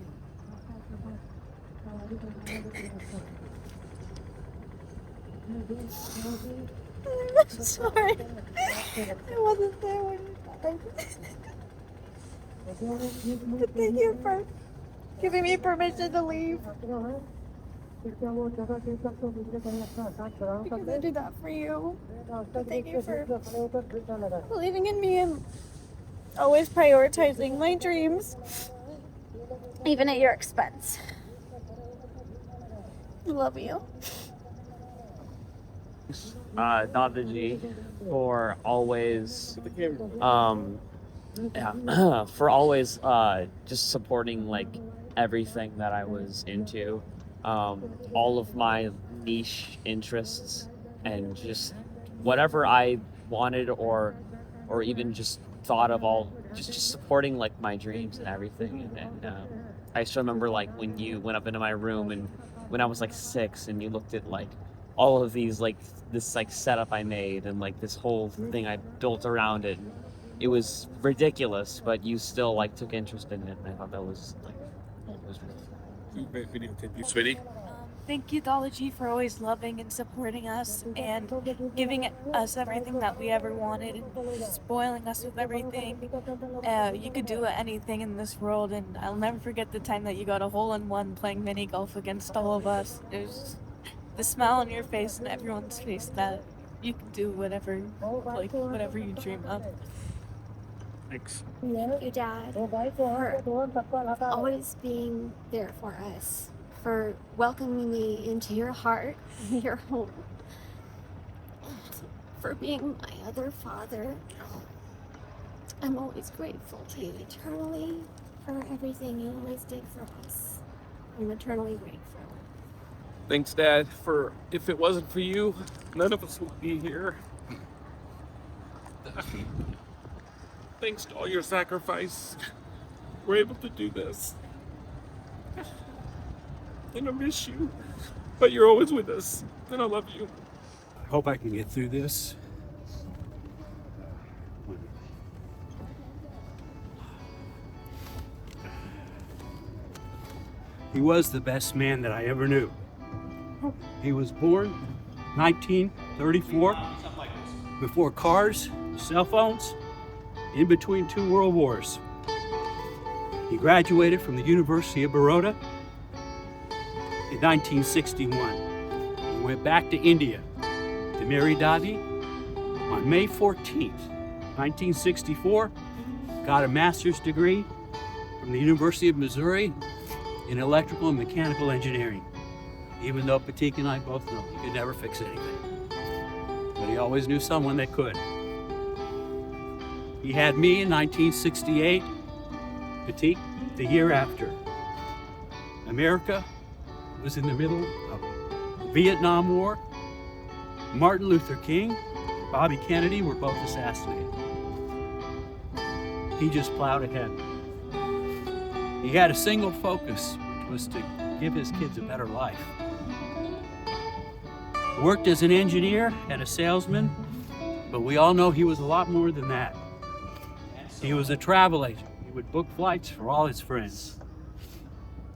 I'm sorry. I wasn't there when you died. But thank you for giving me permission to leave. Because I did that for you. But thank you for believing in me and always prioritizing my dreams, even at your expense. I love you. Doja for always, for always just supporting like everything that I was into, all of my niche interests, and just whatever I wanted or even just thought of, all just supporting like my dreams and everything. And I still remember like when you went up into my room and when I was like 6 and you looked at like all of these like this like setup I made and like this whole thing I built around it. It was ridiculous, but you still like took interest in it, and I thought that was like Great video. Thank you, sweetie. Thank you, Doja, for always loving and supporting us and giving us everything that we ever wanted and spoiling us with everything. You could do anything in this world, and I'll never forget the time that you got a hole-in-one playing mini golf against all of us. It was just the smile on your face and everyone's face that you can do whatever you dream of. Thanks. Thank you, Dad, for always being there for us, for welcoming me into your heart, your home, for being my other father. I'm always grateful to you eternally for everything you always did for us. I'm eternally grateful. Thanks, Dad, for if it wasn't for you, none of us would be here. Thanks to all your sacrifice, we're able to do this. And I miss you, but you're always with us, and I love you. I hope I can get through this. He was the best man that I ever knew. He was born 1934, before cars, cell phones, in between 2 world wars. He graduated from the University of Baroda in 1961. He went back to India to marry Dadi on May 14th, 1964, got a master's degree from the University of Missouri in electrical and mechanical engineering. Even though Patik and I both know he could never fix anything. But he always knew someone that could. He had me in 1968, Patik the year after. America was in the middle of the Vietnam War. Martin Luther King, Bobby Kennedy were both assassinated. He just plowed ahead. He had a single focus, which was to give his kids a better life. Worked as an engineer and a salesman, but we all know he was a lot more than that. He was a travel agent. He would book flights for all his friends.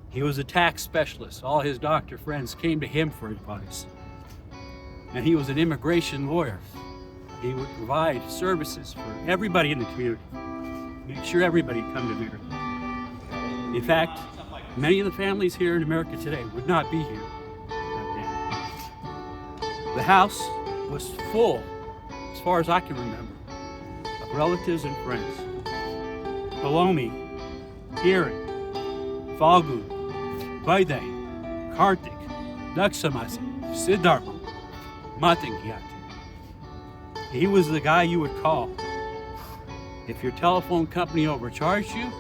He was a tax specialist. All his doctor friends came to him for advice. And he was an immigration lawyer. He would provide services for everybody in the community. Make sure everybody come to America. In fact, many of the families here in America today would not be here without Dad. The house was full, as far as I can remember, of relatives and friends. Palomi, Kiran, Falgu, Vaiday, Kartik, Daksamasi, Siddhartha, Matangyati. He was the guy you would call. If your telephone company overcharged you,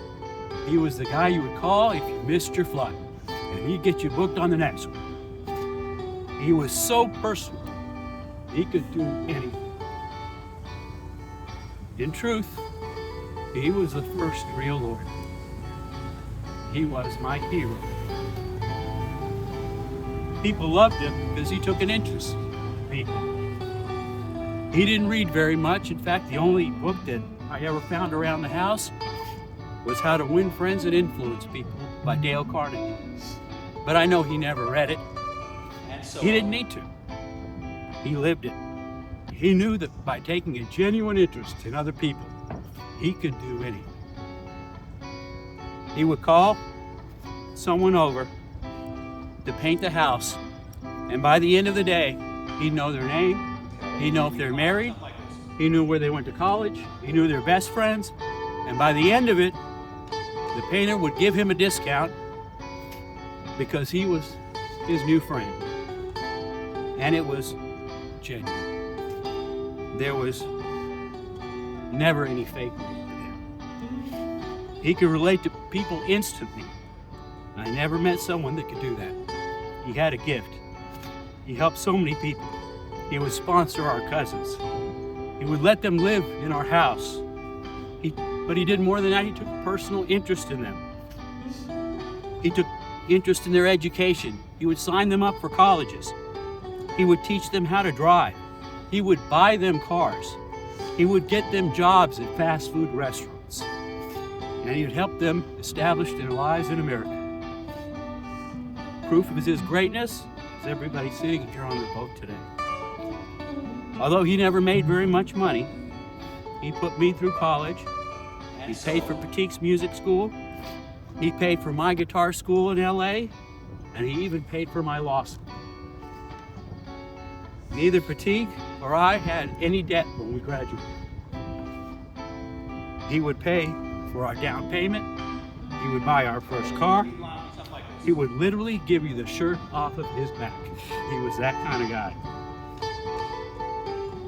he was the guy you would call if you missed your flight, and he'd get you booked on the next one. He was so personal, he could do anything. In truth, he was the first real lawyer. He was my hero. People loved him because he took an interest in people. He didn't read very much. In fact, the only book that I ever found around the house was How to Win Friends and Influence People by Dale Carnegie. But I know he never read it. He didn't need to. He lived it. He knew that by taking a genuine interest in other people, he could do anything. He would call someone over to paint the house, and by the end of the day, he'd know their name, he'd know if they're married, he knew where they went to college, he knew their best friends, and by the end of it, the painter would give him a discount because he was his new friend. And it was genuine. There was never any fake with him. He could relate to people instantly. I never met someone that could do that. He had a gift. He helped so many people. He would sponsor our cousins. He would let them live in our house. But he did more than that. He took a personal interest in them. He took interest in their education. He would sign them up for colleges. He would teach them how to drive. He would buy them cars. He would get them jobs at fast food restaurants. And he would help them establish their lives in America. Proof of his greatness is everybody sitting here on the boat today. Although he never made very much money, he put me through college. He paid for Patik's music school. He paid for my guitar school in LA, and he even paid for my law school. Neither Patik or I had any debt when we graduated. He would pay for our down payment. He would buy our first car. He would literally give you the shirt off of his back. He was that kind of guy.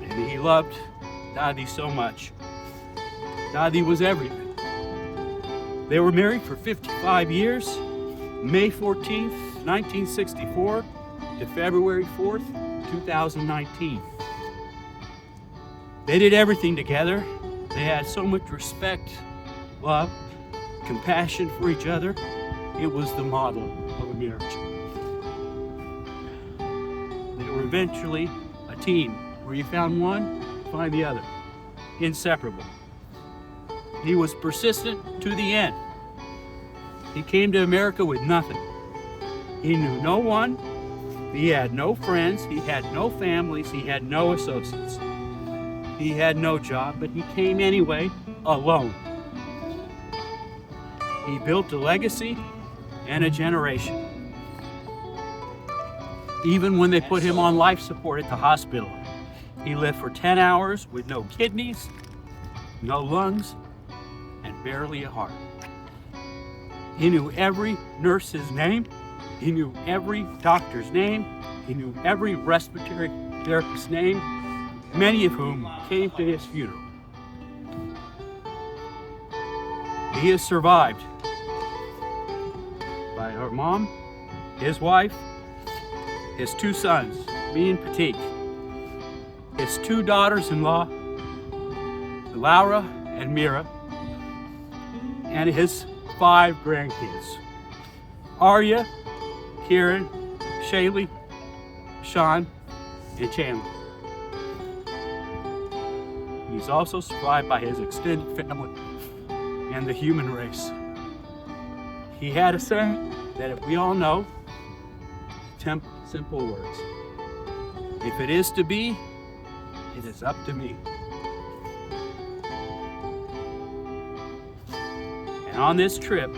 And he loved Dadi so much. Dadi was everything. They were married for 55 years, May 14th, 1964 to February 4th, 2019. They did everything together. They had so much respect, love, compassion for each other. It was the model of a marriage. They were eventually a team where you found one, find the other. Inseparable. He was persistent to the end. He came to America with nothing. He knew no one. He had no friends. He had no families. He had no associates. He had no job, but he came anyway, alone. He built a legacy and a generation. Even when they put him on life support at the hospital, he lived for 10 hours with no kidneys, no lungs, and barely a heart. He knew every nurse's name. He knew every doctor's name. He knew every respiratory therapist's name, many of whom came to his funeral. He is survived by her mom, his wife, his two sons, me and Patik, his two daughters-in-law, Laura and Mira, and his 5 grandkids, Arya, Kieran, Shaylee, Sean, and Chandler. He's also survived by his extended family and the human race. He had a saying that if we all know, simple words. If it is to be, it is up to me. And on this trip,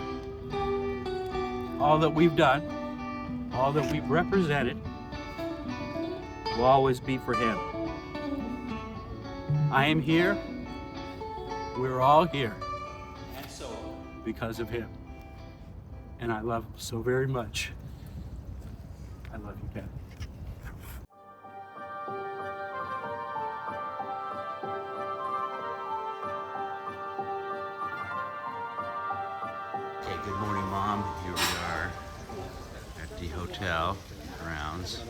all that we've done, all that we've represented, will always be for him. I am here. We're all here because of him. And I love him so very much. I love you, Dad. Okay, good morning, Mom. Here we are at the hotel grounds,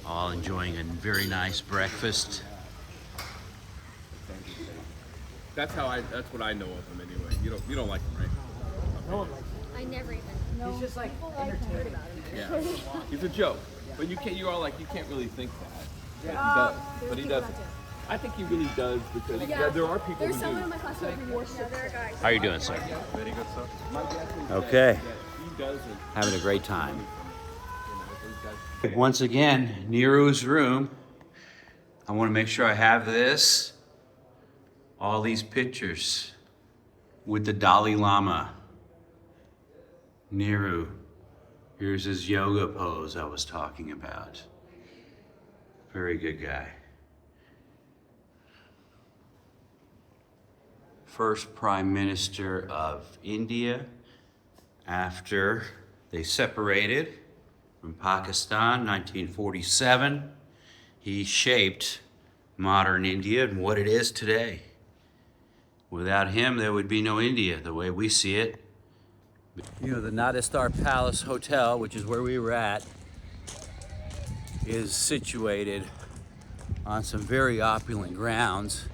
all enjoying a very nice breakfast. That's what I know of him anyway. You don't like him, right? No one likes him. I never even. He's just like entertaining. Yeah. He's a joke. But you're all like, you can't really think that. But he does. But he doesn't. I think he really does because there are people who do. Someone in my class who worships. How are you doing, sir? Very good, sir. Okay. He doesn't. Having a great time. Once again, Nero's room. I want to make sure I have this. All these pictures with the Dalai Lama. Nehru. Here's his yoga pose I was talking about. Very good guy. First Prime Minister of India after they separated from Pakistan, 1947. He shaped modern India and what it is today. Without him, there would be no India the way we see it. You know, the Nadastar Palace Hotel, which is where we were at, is situated on some very opulent grounds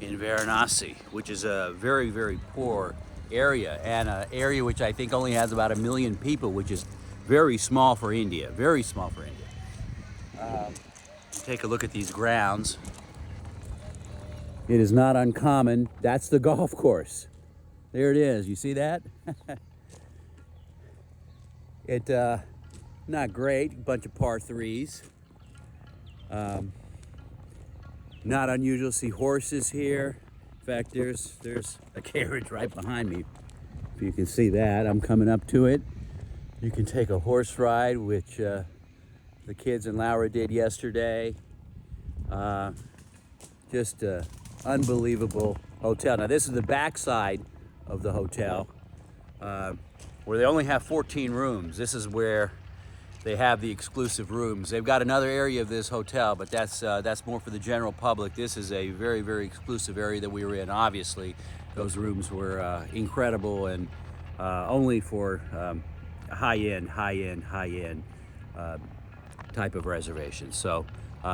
in Varanasi, which is a very, very poor area, and an area which I think only has about 1 million people, which is very small for India, very small for India. Take a look at these grounds. It is not uncommon. That's the golf course. There it is. You see that? Not great. Bunch of par threes. Not unusual to see horses here. In fact, there's a carriage right behind me. If you can see that, I'm coming up to it. You can take a horse ride, which the kids and Laura did yesterday. Just a unbelievable hotel. Now this is the backside of the hotel, where they only have 14 rooms. This is where they have the exclusive rooms. They've got another area of this hotel, but that's more for the general public. This is a very, very exclusive area that we were in. Obviously, those rooms were incredible and only for high-end type of reservations. So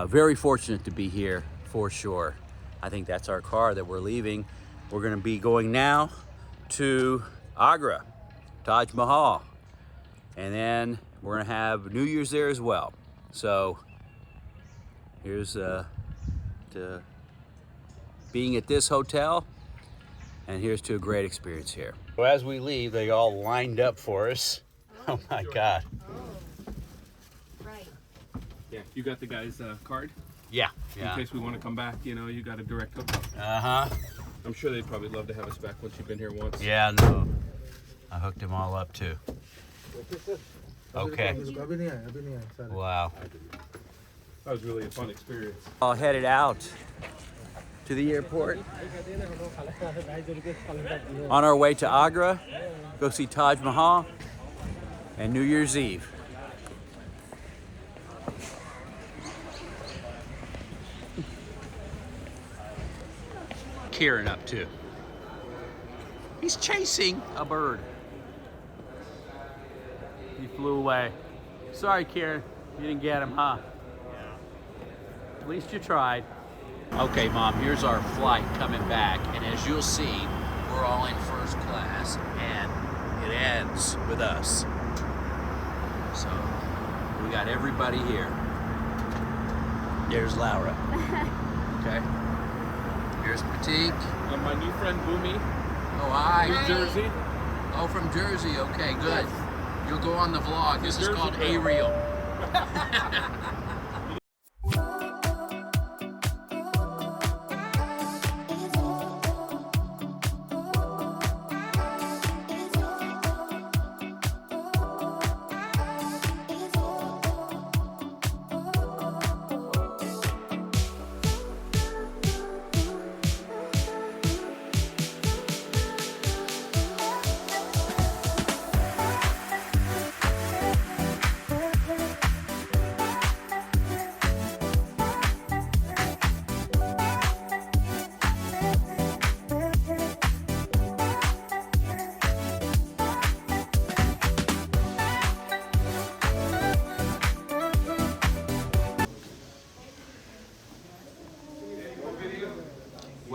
very fortunate to be here for sure. I think that's our car that we're leaving. We're gonna be going now to Agra, Taj Mahal, and then we're gonna have New Year's there as well. So here's to being at this hotel, and here's to a great experience here. So as we leave, they all lined up for us. Oh my God. Right. Yeah, you got the guy's card? Yeah. In case we want to come back, you got a direct hookup. Uh-huh. I'm sure they'd probably love to have us back once you've been here once. Yeah, no. I hooked them all up too. Okay. Wow. That was really a fun experience. All headed out to the airport. On our way to Agra, go see Taj Mahal and New Year's Eve. Kieran up too. He's chasing a bird. He flew away. Sorry, Kieran, you didn't get him, huh? At least you tried. Okay, Mom, here's our flight coming back, and as you'll see, we're all in first class, and it ends with us. So, we got everybody here. There's Laura. Okay. Here's Pratik. My new friend Boomy. Oh, hi. From Jersey. Oh, from Jersey. Okay, good. You'll go on the vlog. This is called A-Reel.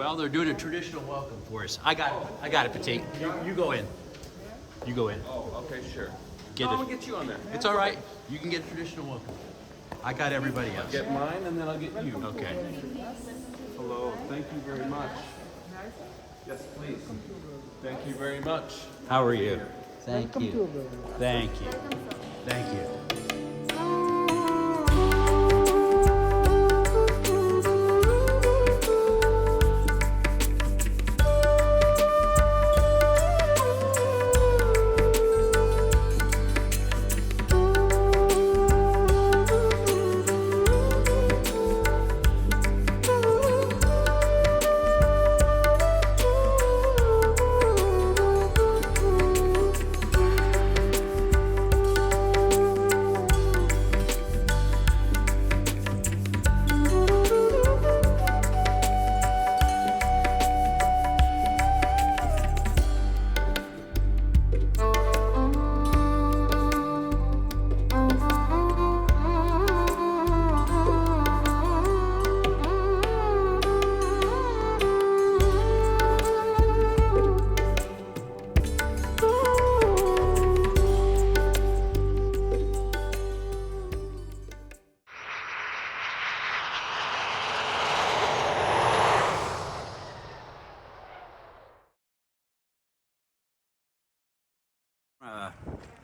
Well, they're doing a traditional welcome for us. I got it, Petite. You go in. You go in. Oh, okay, sure. Get I'm it. gonna get you on there. It's all right. You can get a traditional welcome. I got everybody else. Get mine and then I'll get you. Okay. Hello, thank you very much. Yes, please. Thank you very much. How are you? Thank you. Thank you. Thank you.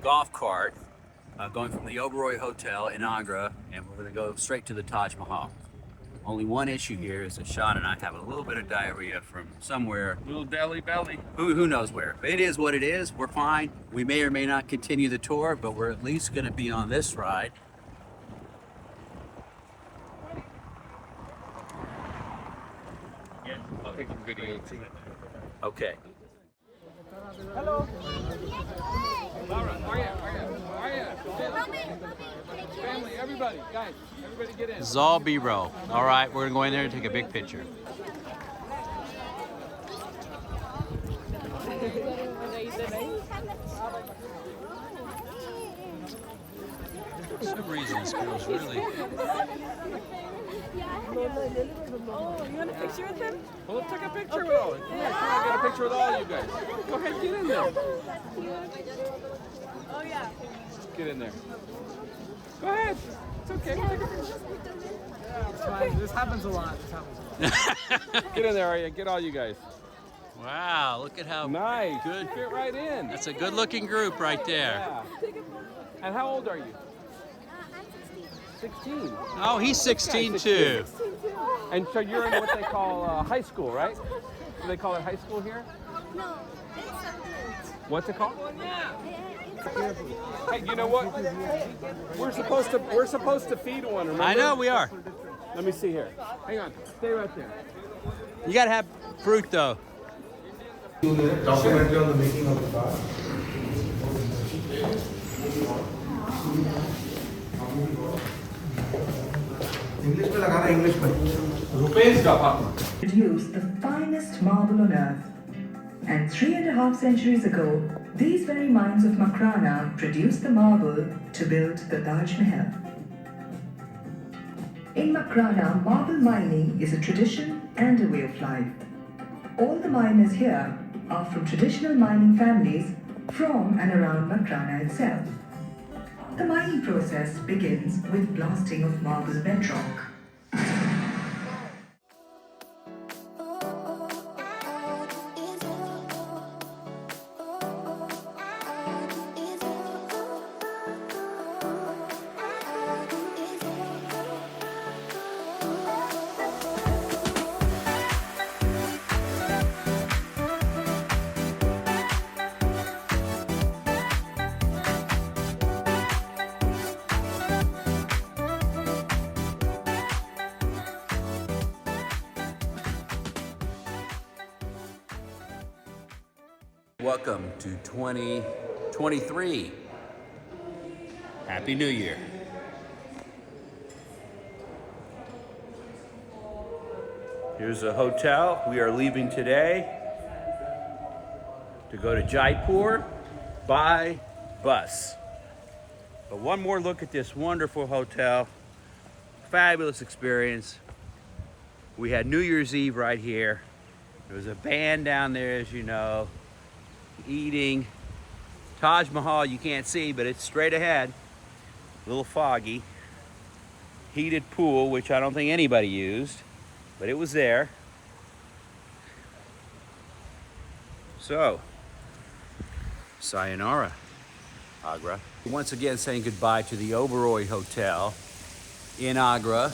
Golf cart going from the Oberoi Hotel in Agra, and we're going to go straight to the Taj Mahal. Only one issue here is that Sean and I have a little bit of diarrhea from somewhere. Little belly. Who knows where. But it is what it is. We're fine. We may or may not continue the tour, but we're at least going to be on this ride. I'll take some video. Okay. Hello. Laura, how are you? How are you? Family, everybody, guys, everybody get in. This is all B-roll. All right, we're gonna go in there and take a big picture. For some reason, this girl's really... Oh, you want a picture with him? Well, let's take a picture with all of you. Yeah, come on, get a picture with all you guys. Go ahead, get in there. Oh, yeah. Get in there. Go ahead. It's okay. We'll take a picture. It's fine. This happens a lot. Get in there, Arya. Get all you guys. Wow, look at how nice. Good. Fit right in. That's a good-looking group right there. Yeah. And how old are you? 16. Oh, he's 16 Okay, too. 16. And so you're in what they call high school, right? Do they call it high school here? No, it's something. What's it called? Hey, you know what? We're supposed to feed one. Remember? I know we are. Let me see here. Hang on. Stay right there. You gotta have fruit though. Documentary on the making of the car. English में लगाना English में रुपेश का पापा Produced the finest marble on earth. And 3.5 centuries ago, these very mines of Makrana produced the marble to build the Taj Mahal. In Makrana, marble mining is a tradition and a way of life. All the miners here are from traditional mining families from and around Makrana itself. The mining process begins with blasting of marble bedrock. Welcome to 2023. Happy New Year. Here's a hotel. We are leaving today to go to Jaipur by bus. But one more look at this wonderful hotel. Fabulous experience. We had New Year's Eve right here. There's a band down there, as you know, eating. Taj Mahal you can't see, but it's straight ahead. A little foggy. Heated pool, which I don't think anybody used, but it was there. So, sayonara, Agra. Once again saying goodbye to the Oberoi Hotel in Agra.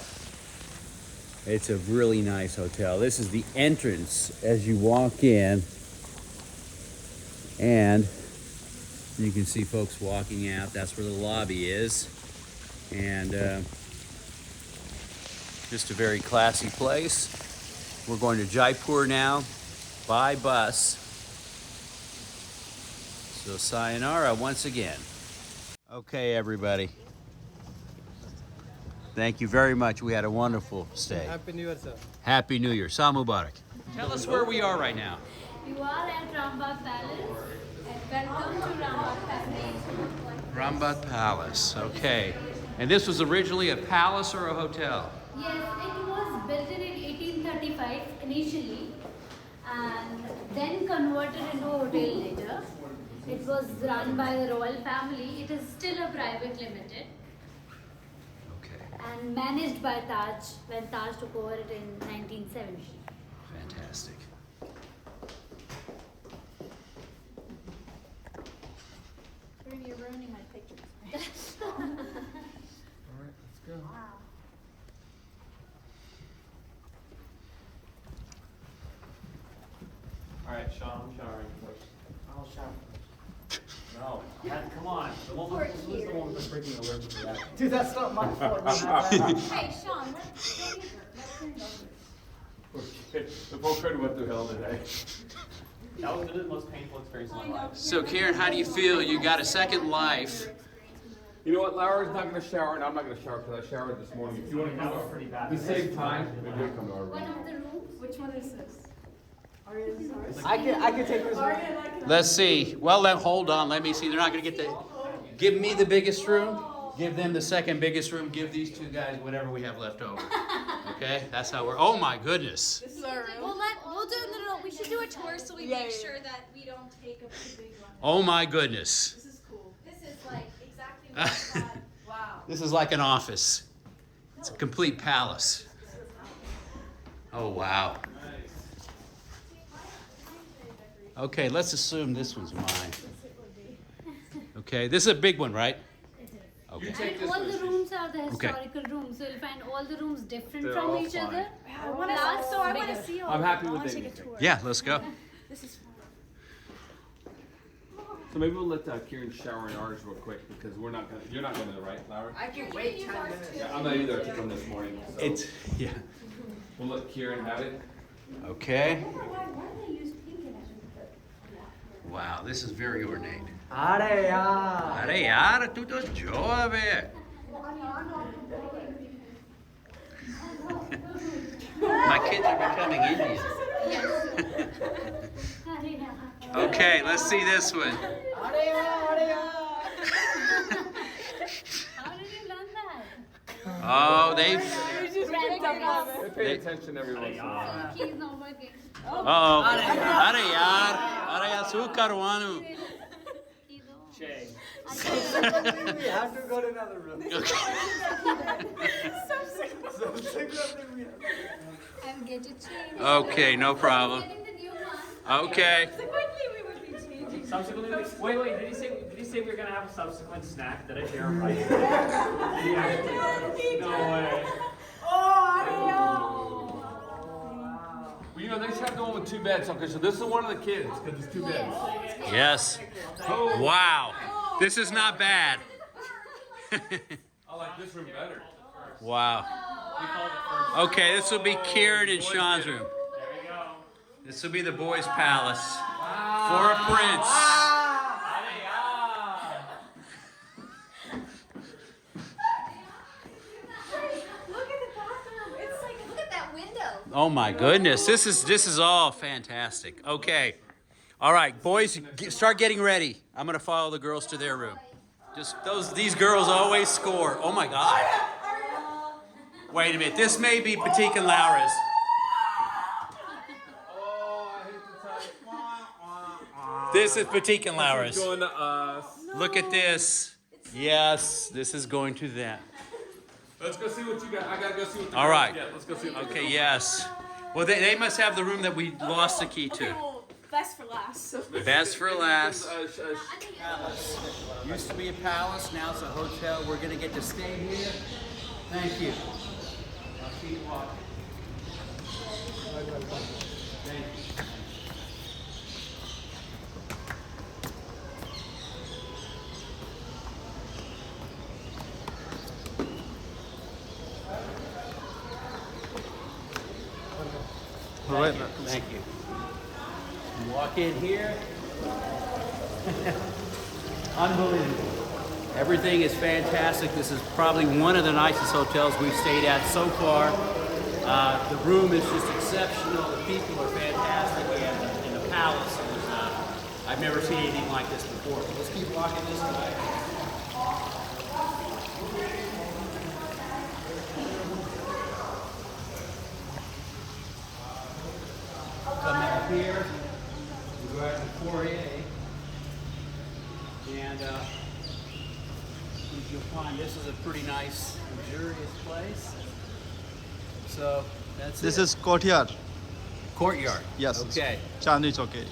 It's a really nice hotel. This is the entrance as you walk in, and you can see folks walking out. That's where the lobby is, and just a very classy place. We're going to Jaipur now by bus. So sayonara once again. Okay, everybody. Thank you very much. We had a wonderful stay. Happy New Year, sir. Happy New Year. Sal Mubarak. Tell us where we are right now. You are at Rambagh Palace, and welcome to Rambagh Palace. Rambagh Palace. Okay. And this was originally a palace or a hotel? Yes, it was built in 1835 initially, and then converted into a hotel later. It was run by the royal family. It is still a private limited. Okay. And managed by Taj when Taj took over it in 1970. Fantastic. You're ruining my pictures. All right, let's go. Wow. All right, Sean, I'm showering first. I'll shower. No, come on. The one who's the one that's breaking the alert for that? Dude, that's not my fault. Hey, Sean, let's The full credit went through hell today. That was the most painful experience of my life. So Karen, how do you feel? You got a second life. You know what? Laura's not going to shower, and I'm not going to shower because I showered this morning. If you want to come That was pretty bad. to save time, maybe you'll come to our One room. of the rooms. Which one is this? Aria's ours? I can take this one. Let's see. Well, hold on. Let me see. They're not going to get the... Give me the biggest room. Give them the second biggest room. Give these two guys whatever we have left over. Okay? That's how we're... Oh, my goodness. This is our room. We'll do no. We should do a tour so we make sure that we don't take a big one. Oh, my goodness. This is cool. This is like exactly what I thought. Wow. This is like an office. It's a complete palace. Oh, wow. Okay, let's assume this one's mine. Okay, this is a big one, right? Okay. And all the rooms are the historical rooms, so you'll find all the rooms different They're from all each fine. other. I want to see all I'm happy I with want to take a anything. tour. Yeah, let's go. This is fun. So maybe we'll let Kieran shower in ours real quick because we're not gonna. You're not gonna, right, Laura? I can wait 10 minutes. Yeah, I'm not either. I took them this morning. So It's, yeah. we'll let Kieran have it. Okay. Why do they use pink in it? Wow, this is very ornate. Are yaar. Arey yaar, tu to jove. My kids are becoming Indian. Okay, let's see this one. How did you learn that? Oh, they've... They pay attention every once in a while. Key is not working. Uh-oh. Arey yaar. Arey yaar, sukar wanu. Shay. We have to go to another room. And get it changed. Okay, no problem. Getting the new one. Okay. Subsequently, wait. Did he say we were gonna have a subsequent snack? Did I hear him right? No way. Well, you know, they should have the one with 2 beds. Okay, so this is one of the kids because there's 2 beds. Yes. Wow. This is not bad. I like this room better. Wow. Okay, this will be Kieran and Sean's room. There we go. This will be the boys' palace for a prince. Look at the bathroom. It's like, look at that window. Oh my goodness, this is all fantastic. Okay. All right, boys, start getting ready. I'm going to follow the girls to their room. These girls always score. Oh my God. Wait a minute, this may be Patik and Laura's. This is Boutique and Lowers. Going to us. Look at this. Yes, this is going to them. Let's go see what you got. I gotta go see what the All girls right. get. Let's go see what Okay, yes. Well, they must have the room that we lost the key to. well, best for last. Best for last. Used to be a palace, now it's a hotel. We're gonna get to stay here. Thank you. I'll keep walking. Thank you. All right. Thank you. Walk in here. Unbelievable. Everything is fantastic. This is probably one of the nicest hotels we've stayed at so far. The room is just exceptional. The people are fantastic, and the palace is. I've never seen anything like this before. So let's keep walking this way. Come out here, we go out to the foyer, and you'll find this is a pretty nice, luxurious place. So that's This it. is courtyard. Courtyard. Yes. Okay. Chandni Chowk area.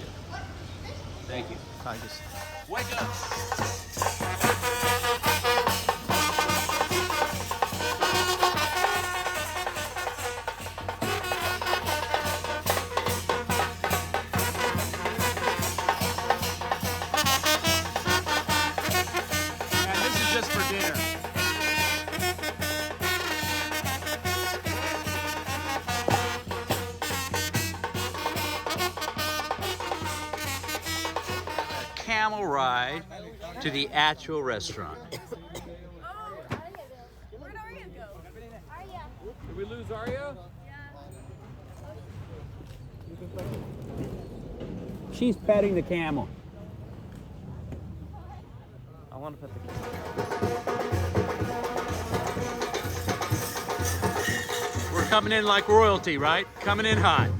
Thank you. Thank you. Wake up. Camel ride to the actual restaurant. Where'd Arya go? Arya. Did we lose Arya? She's petting the camel. I want to pet the camel. We're coming in like royalty, right? Coming in hot.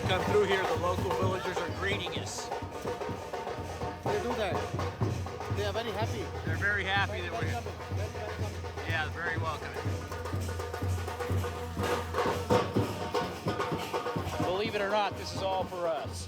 Come through here, the local villagers are greeting us. They do that. They are very happy. They're very happy that we're here. Yeah, very welcome. Believe it or not, this is all for us.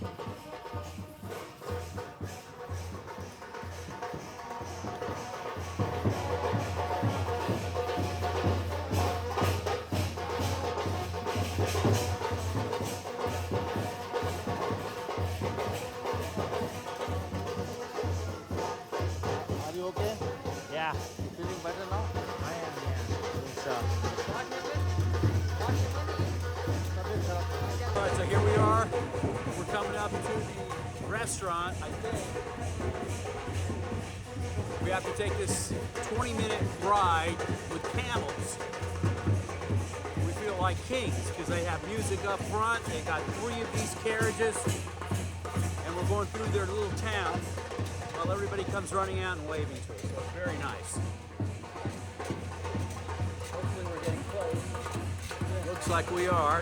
Are you okay? Yeah. Feeling better now? I am, yeah. All right, so here we are. We're coming up to the restaurant, I think. We have to take this 20-minute ride with camels. We feel like kings because they have music up front. They got 3 of these carriages, and we're going through their little town while everybody comes running out and waving to us. So it's very nice. Hopefully we're getting close. Looks like we are.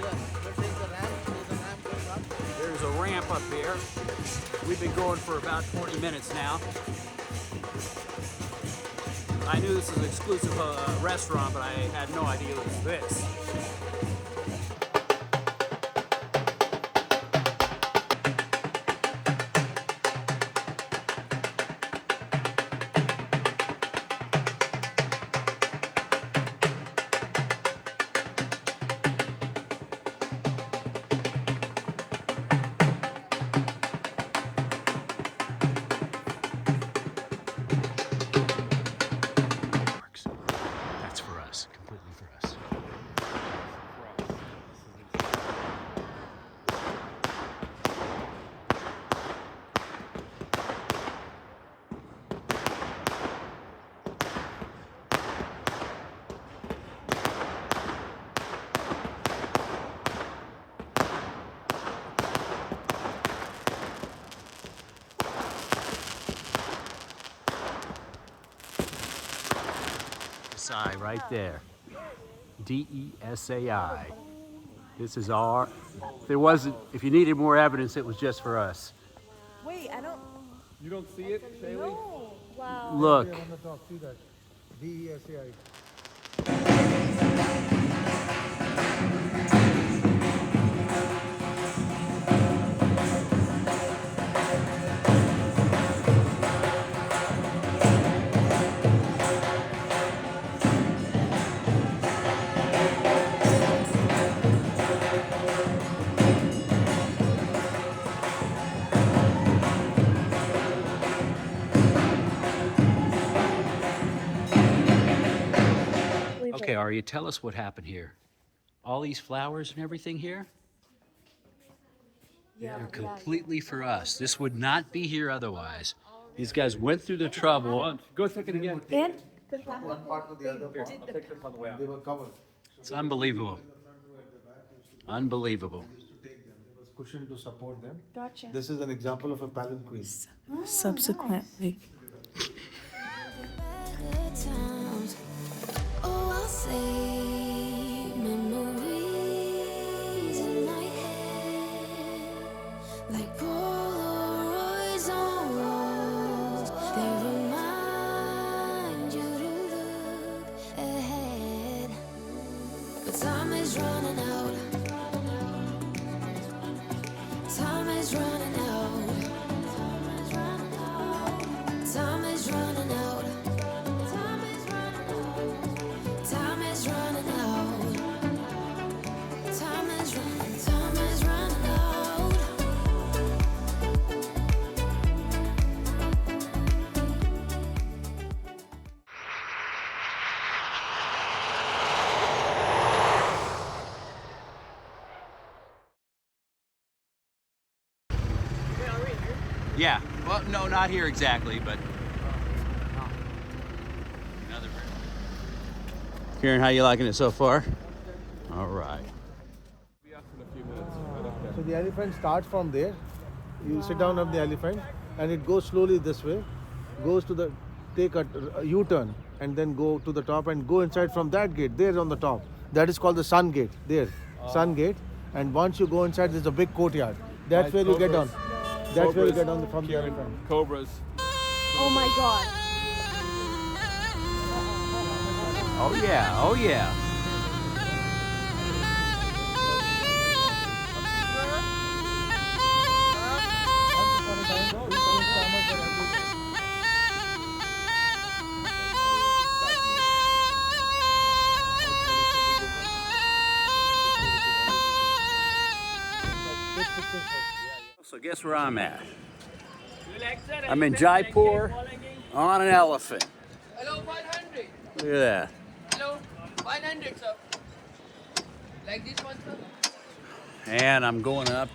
There's a ramp up here. We've been going for about 40 minutes now. I knew this was an exclusive restaurant, but I had no idea it was this. DESI right there. DESAI. This is our, if you needed more evidence, it was just for us. Wait, I don't. You don't see it, Shaylee? No. Wow. Look. On the top, see that? DESAI. Okay, Arya, tell us what happened here. All these flowers and everything here? Yeah. They're completely for us. This would not be here otherwise. These guys went through the trouble. Go take it again. And One part to the other part. They were covered. It's unbelievable. Unbelievable. There was cushion to support them. Gotcha. This is an example of a palanquin. Subsequently. Oh, I'll say memories in my head, like Polaroids on walls. They remind you to look ahead, but time is running out. Time is running out. Time is running out. Time is running out. Time is running out. Yeah. Well, no, not here exactly, but another room. Kieran, how you liking it so far? All right. So the elephant starts from there. You sit down on the elephant and it goes slowly this way, goes to the, take a U-turn and then go to the top and go inside from that gate there on the top. That is called the sun gate there, sun gate. And once you go inside, there's a big courtyard. That's where you get on. That's where you get on from the elephant. Cobras. Oh my god. Oh yeah, oh yeah. So guess where I'm at? I'm in Jaipur on an elephant. Hello, 500. Look at that. Hello, 500, sir. Like this one, sir? And I'm going up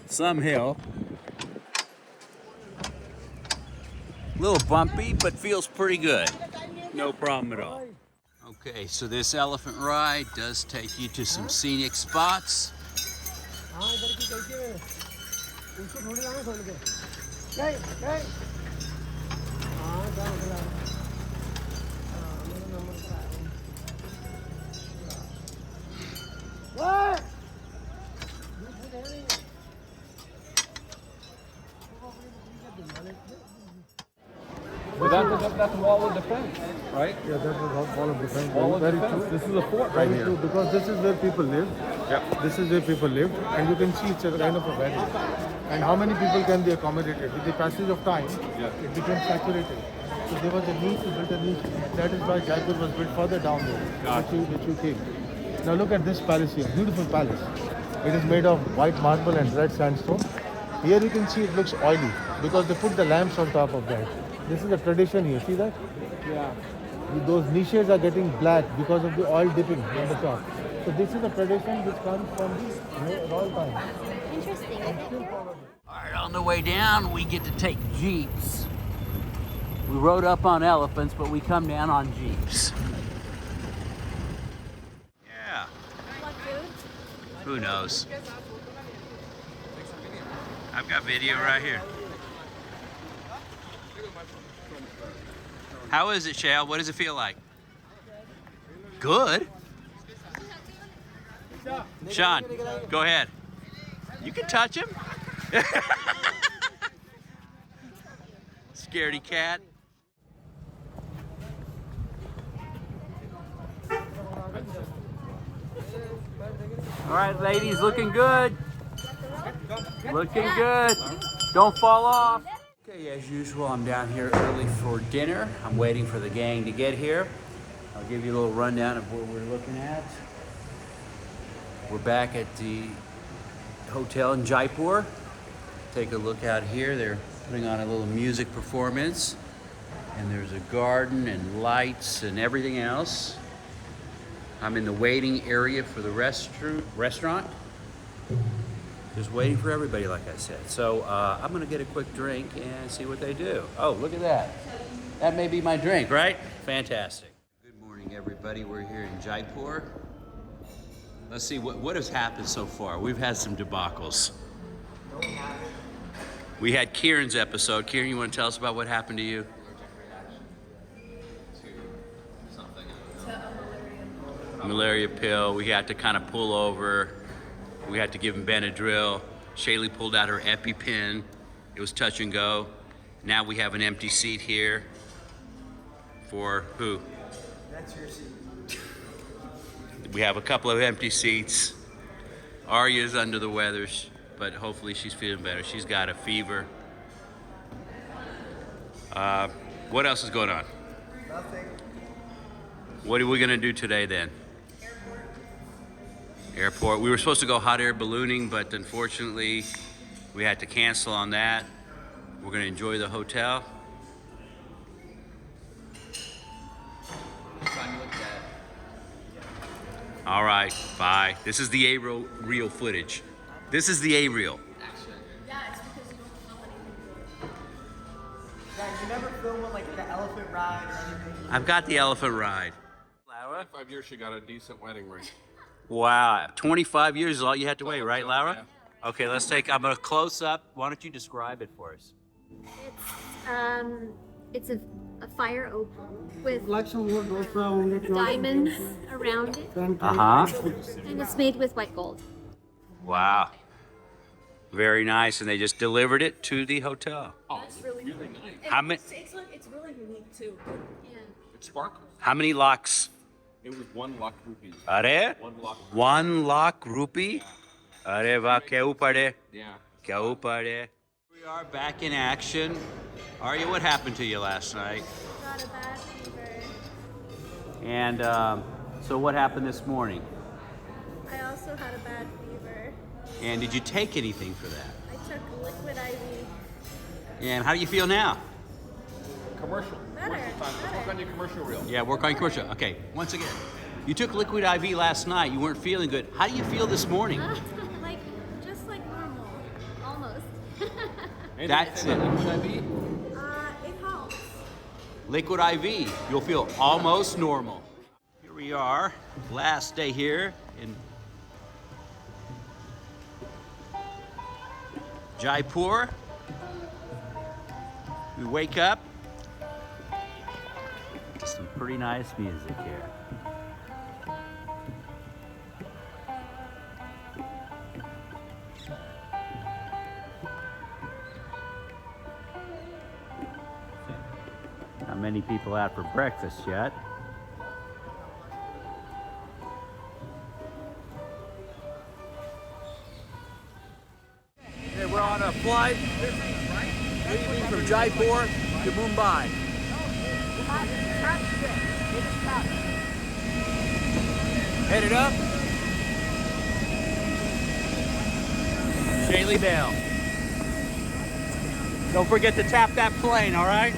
some hill. A little bumpy, but feels pretty good. No problem at all. Okay, so this elephant ride does take you to some scenic spots. What? But that's a wall of defense, right? Yeah, that was wall of defense. Wall of Very defense. true. This is a fort Very right here. true, because this is where people live. Yep. This is where people lived, and you can see it's a kind of a valley. And how many people can be accommodated? With the passage of time, it became saturated. So there was a need to build a niche. That is why Jaipur was built further down there, which you came. Now look at this palace here, beautiful palace. It is made of white marble and red sandstone. Here you can see it looks oily because they put the lamps on top of that. This is a tradition here, see that? Yeah. Those niches are getting black because of the oil dipping on the top. So this is a tradition which comes from the royal time. Interesting. All right, on the way down, we get to take jeeps. We rode up on elephants, but we come down on jeeps. Yeah. Want food? Who knows? I've got video right here. How is it, Shale? What does it feel like? Good. Sean, go ahead. You can touch him. Scaredy cat. All right, ladies, looking good. Looking good. Don't fall off. Okay, as usual, I'm down here early for dinner. I'm waiting for the gang to get here. I'll give you a little rundown of what we're looking at. We're back at the hotel in Jaipur. Take a look out here. They're putting on a little music performance. And there's a garden and lights and everything else. I'm in the waiting area for the restaurant. Just waiting for everybody, like I said. So I'm gonna get a quick drink and see what they do. Oh, look at that. That may be my drink, right? Fantastic. Good morning, everybody. We're here in Jaipur. Let's see what has happened so far. We've had some debacles. We had Kieran's episode. Kieran, you want to tell us about what happened to you? Malaria pill. We had to kind of pull over. We had to give him Benadryl. Shaylee pulled out her EpiPen. It was touch and go. Now we have an empty seat here. For who? That's your seat. We have a couple of empty seats. Arya's under the weather, but hopefully she's feeling better. She's got a fever. What else is going on? Nothing. What are we gonna do today then? Airport. We were supposed to go hot air ballooning, but unfortunately we had to cancel on that. We're gonna enjoy the hotel. All right, bye. This is the A-reel footage. This is the A-reel. Yeah, it's because you don't film anything. Guys, you never film on like the elephant ride or anything. I've got the elephant ride. 5 years she got a decent wedding ring. Wow, 25 years is all you had to wait, right, Laura? Okay, let's take, I'm gonna close up. Why don't you describe it for us? It's a fire opal with diamonds around it. Uh-huh. And it's made with white gold. Wow. Very nice, and they just delivered it to the hotel. That's really nice. How many? It's really unique too. Yeah. It sparkles. How many lakhs? It was 1 lakh rupees. Are? 1 lakh. 1 lakh rupee? Are va kya upade? Yeah. Kya upade? We are back in action. Arya, what happened to you last night? Got a bad fever. And so what happened this morning? I also had a bad fever. And did you take anything for that? I took liquid IV. And how do you feel now? Commercial. Better. Work on your commercial reel. Yeah, work on commercial. Okay, once again, you took liquid IV last night. You weren't feeling good. How do you feel this morning? Just like normal. Almost. That's it. Liquid IV? It helps. Liquid IV, you'll feel almost normal. Here we are, last day here in Jaipur. We wake up. Some pretty nice music here. Not many people out for breakfast yet. Okay, we're on a flight leaving from Jaipur to Mumbai. Headed up. Shaylee Bell. Don't forget to tap that plane, all right?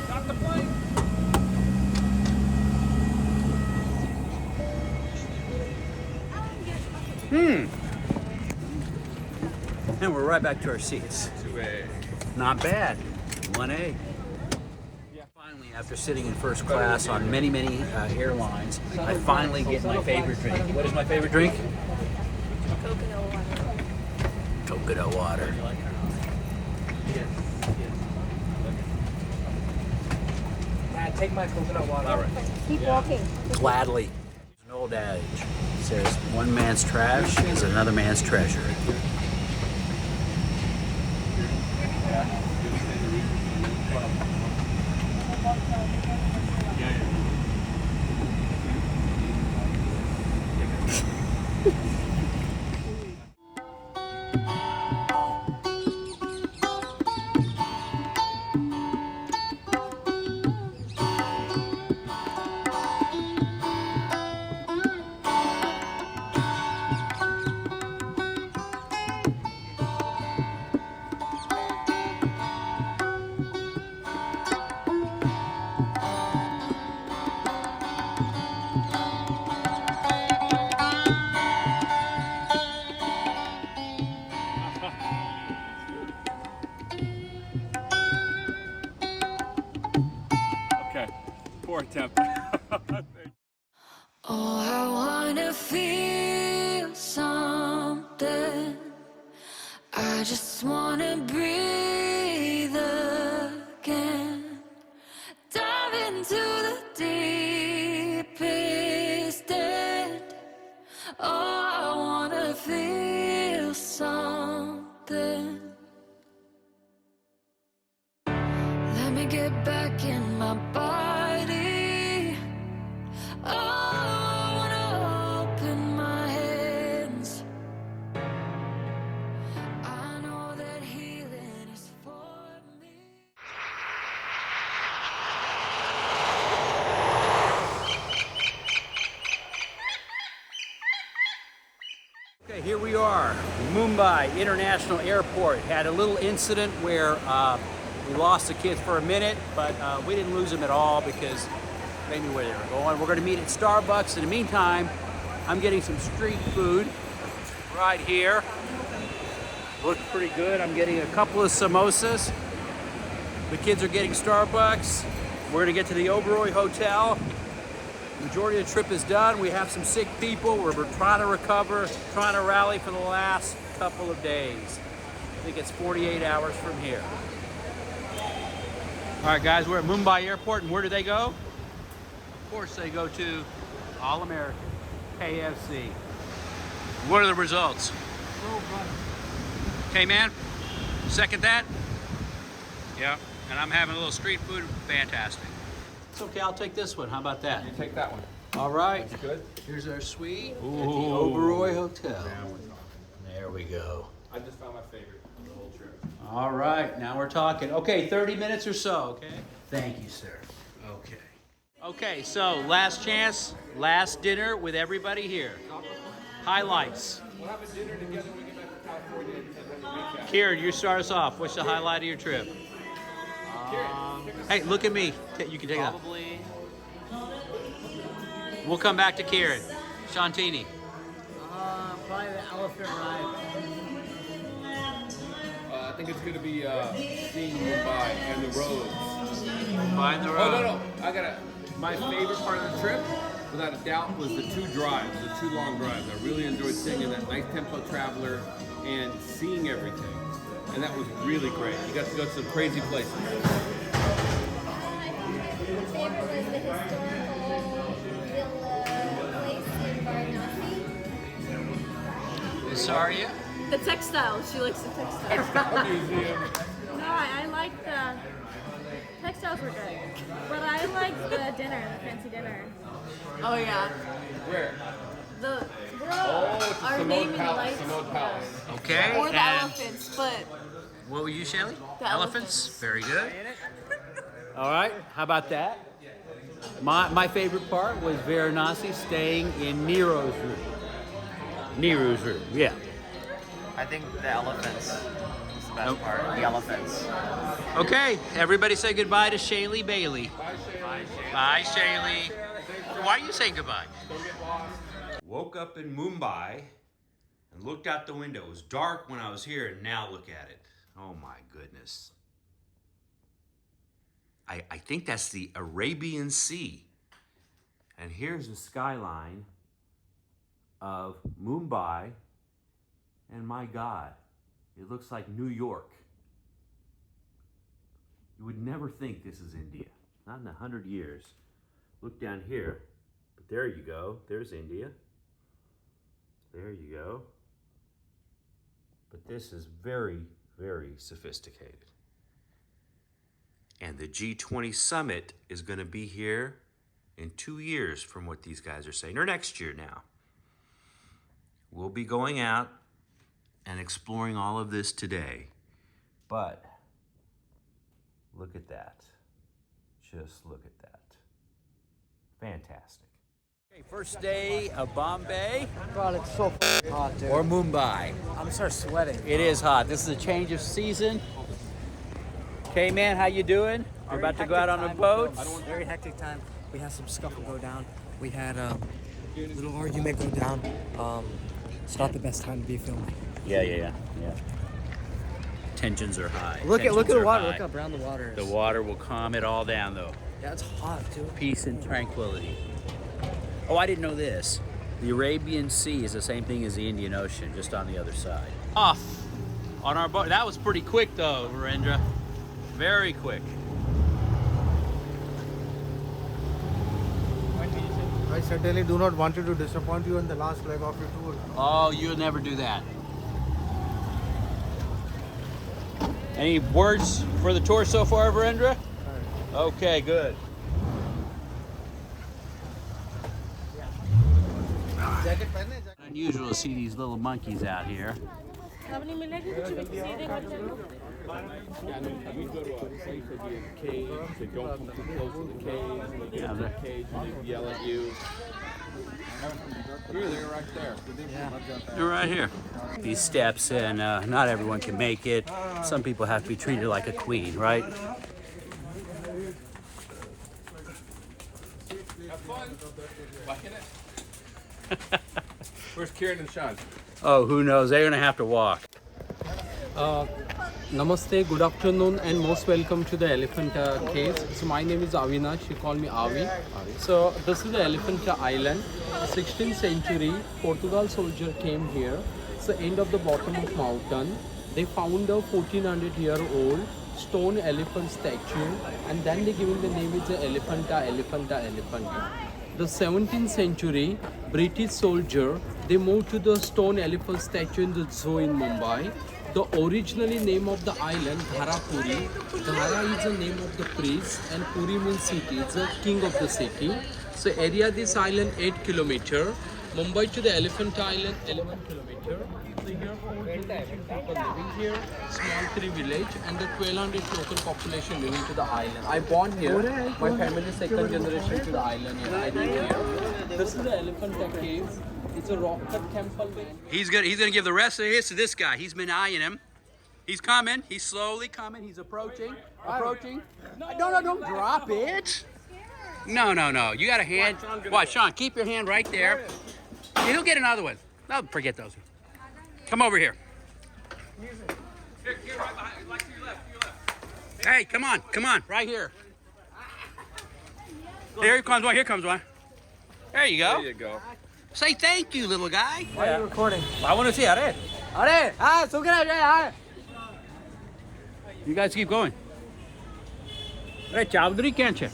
Stop the plane. And we're right back to our seats. 2A. Not bad. 1A. Yeah, finally After sitting in first class on many airlines, I finally get my favorite drink. What is my favorite drink? Coconut water. Coconut water. Dad, take my coconut water. All right. Keep walking. Gladly. There's an old adage. It says, one man's trash is another man's treasure. Okay, poor attempt. Oh, I wanna feel something. I just wanna breathe again. Dive into the deepest end. Oh, I wanna feel something. Let me get back in my body. Oh, I wanna open my hands. I know that healing is for me. Okay, here we are, Mumbai International Airport. Had a little incident where we lost the kids for a minute, but we didn't lose them at all because they knew where they were going. We're going to meet at Starbucks. In the meantime, I'm getting some street food right here. Looks pretty good. I'm getting a couple of samosas. The kids are getting Starbucks. We're going to get to the Oberoi Hotel. Majority of the trip is done. We have some sick people. We're trying to recover, trying to rally for the last couple of days. I think it's 48 hours from here. All right, guys, we're at Mumbai Airport, and where do they go? Of course, they go to All American, KFC. What are the results? Okay, man. Second that? Yeah. And I'm having a little street food. Fantastic. It's okay, I'll take this one. How about that? You take that one. All right. That's good. Here's our suite at the Oberoi Hotel. Now we're talking. There we go. I just found my favorite of the whole trip. All right, now we're talking. Okay, 30 minutes or so, okay? Thank you, sir. Okay. Okay, so last chance, last dinner with everybody here. Highlights. We'll have a dinner together when we get back to California and then the recap. Kieran, you start us off. What's the highlight of your trip? Hey, look at me. You can take that. Probably. We'll come back to Kieran. Shantini. Probably the elephant ride. I think it's going to be seeing Mumbai and the roads. Mumbai and the roads. Oh, no. My favorite part of the trip, without a doubt, was the two drives, the two long drives. I really enjoyed sitting in that nice tempo traveler and seeing everything. And that was really great. You got to go to some crazy places. My favorite was the historical villa place in Varanasi. Sorry? The textiles. She likes the textiles. Museum. No, I like the textiles were good, but I like the dinner, the fancy dinner. Oh yeah. Where? The Oh, our it's naming Simone Palace. lights. Simone Palace. Okay. Or the and elephants, but what were you, Shelly? The Elephants. Very good. All right. How about that? My favorite part was Varanasi staying in Nero's room. Nero's room. Yeah. I think the elephants is the best part. The elephants. Okay. Everybody say goodbye to Shaylee Bailey. Bye, Shaylee. Why are you saying goodbye? Woke up in Mumbai and looked out the window. It was dark when I was here, and now look at it. Oh my goodness. I think that's the Arabian Sea. And here's the skyline of Mumbai. And my God, it looks like New York. You would never think this is India. Not in 100 years. Look down here. But there you go. There's India. There you go. But this is very, very sophisticated. And the G20 summit is going to be here in 2 years from what these guys are saying, or next year now. We'll be going out and exploring all of this today. But look at that. Just look at that. Fantastic. Okay, first day of Bombay. God, it's so hot, dude. Or Mumbai. I'm start sweating. It is hot. This is a change of season. Okay, man, how you doing? We're about to go out on a boat. Very hectic time. We had some scuffle go down. We had a little argument go down. It's not the best time to be filming. Yeah. Tensions are high. Look at the Tensions are water. high. Look how brown the water is. The water will calm it all down, though. Yeah, it's hot, too. Peace and tranquility. Oh, I didn't know this. The Arabian Sea is the same thing as the Indian Ocean, just on the other side. Off on our boat. That was pretty quick, though, Virendra. Very quick. I certainly do not want to disappoint you in the last leg of your tour. Oh, you'll never do that. Any words for the tour so far, Virendra? Okay, good. Unusual to see these little monkeys out here. We go to a place that be in a cage, so don't come too close to the cage. They get in the cage and they yell at you. Here, they're right there. They're right here. These steps, and not everyone can make it. Some people have to be treated like a queen, right? Have fun. Bucking it. Where's Kieran and Sean? Oh, who knows? They're gonna have to walk. Namaste, good afternoon, and most welcome to the Elephant Caves. So my name is Avinash, you call me Avi. So this is the Elephant Island. 16th century, Portugal soldier came here. It's the end of the bottom of mountain. They found a 1400-year-old stone elephant statue, and then they given the name is the Elephanta. The 17th century, British soldier, they moved to the stone elephant statue in the zoo in Mumbai. The originally name of the island, Dharapuri. Dhara is the name of the priest and Puri means city, it's the king of the city. So area this island 8 km. Mumbai to the Elephant Island 11 km. So here 4,000 people living here, small 3 village and the 1200 local population living to the island. I born here, my family is second generation to the island here. I live here. This is the Elephant Caves. It's a rock cut temple. He's gonna give the rest of his to this guy. He's been eyeing him. He's coming. He's slowly coming. He's approaching. No, don't drop it. No. You got a hand. Watch, Sean, keep your hand right there. He'll get another one. No, forget those. Come over here. Here, right behind, like to your left, Hey, come on, right here. Here comes one. There you go. There you go. Say thank you, little guy. Why are you recording? I want to see it. You guys keep going. Hey, Chowdhury kya che?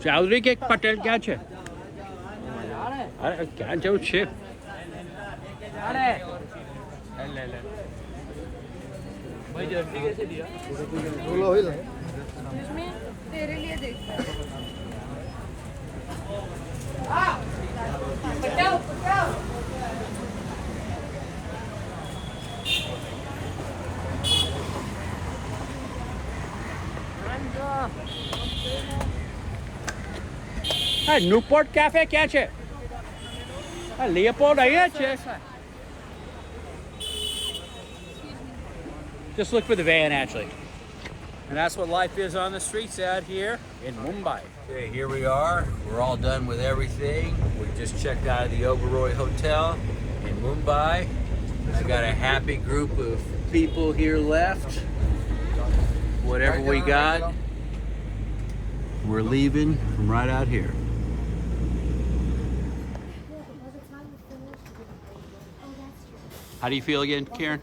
Chowdhury ke Patel kya che? Kya che che? तेरे लिए देखता Hey, Newport Cafe kya che? Leopold aaya che? Just look for the van, actually. And that's what life is on the streets out here in Mumbai. Okay, here we are. We're all done with everything. We just checked out of the Oberoi Hotel in Mumbai. I got a happy group of people here left. whatever we got. We're leaving from right out here. How do you feel again, Karen?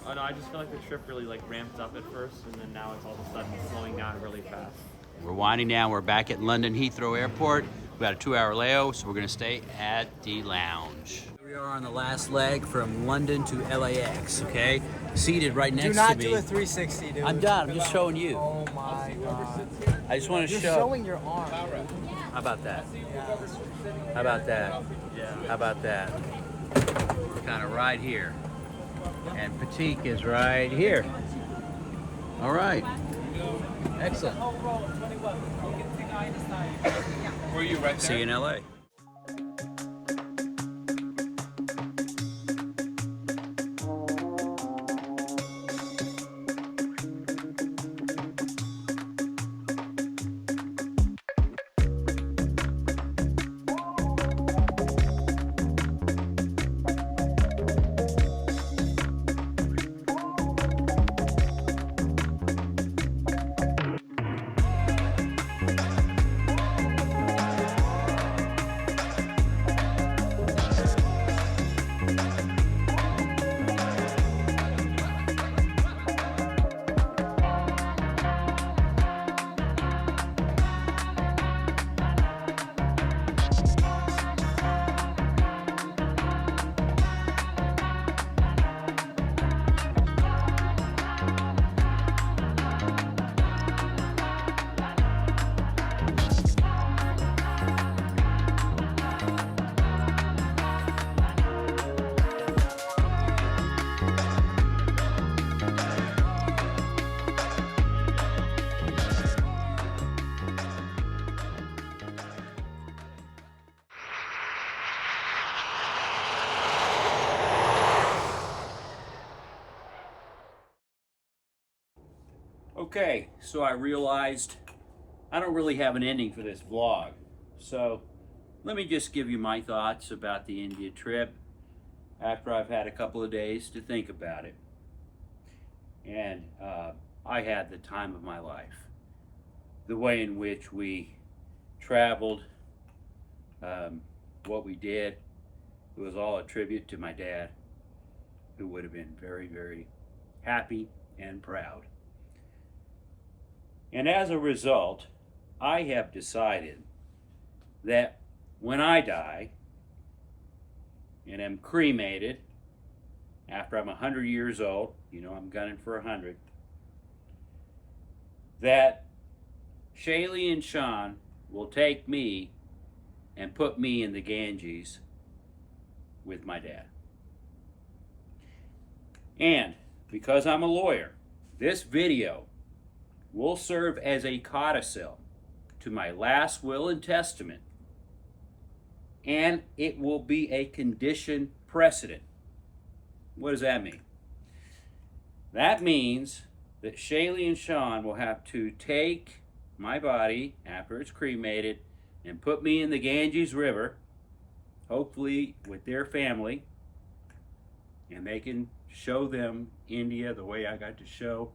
Oh no, I just feel like the trip really like ramped up at first, and then now it's all of a sudden slowing down really fast. We're winding down. We're back at London Heathrow Airport. We got a 2-hour layover, so we're gonna stay at the lounge. We are on the last leg from London to LAX, okay? Seated right next to me. Do not do a 360, dude. I'm done, I'm just showing you. Oh my god. I just want to You're show. showing your arm. How about that? How about that? Yeah. How about that? Kind of right here. And Patique is right here. All right. Excellent. Were you right there? See you in LA. Okay, so I realized I don't really have an ending for this vlog. So let me just give you my thoughts about the India trip after I've had a couple of days to think about it. And I had the time of my life. The way in which we traveled, what we did, it was all a tribute to my dad, who would have been very, very happy and proud. And as a result, I have decided that when I die and am cremated after I'm 100 years old, you know I'm gunning for 100, that Shaylee and Sean will take me and put me in the Ganges with my dad. And because I'm a lawyer, this video will serve as a codicil to my last will and testament, and it will be a condition precedent. What does that mean? That means that Shaylee and Sean will have to take my body after it's cremated and put me in the Ganges River, hopefully with their family, and they can show them India the way I got to show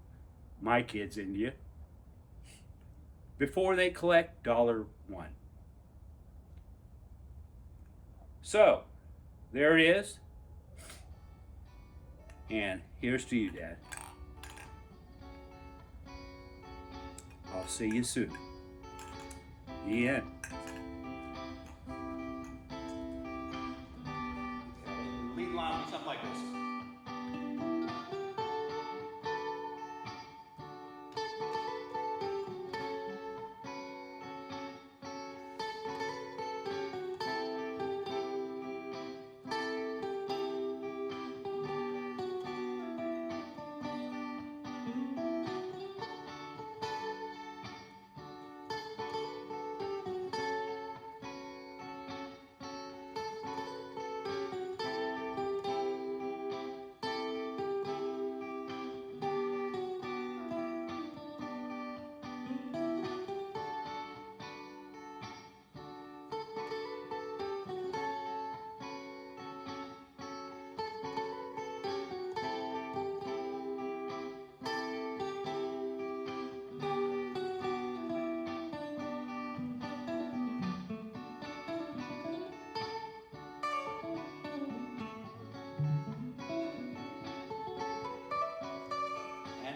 my kids India, before they collect $1. So, there it is. And here's to you, Dad. I'll see you soon. The end. Lead line with something like this.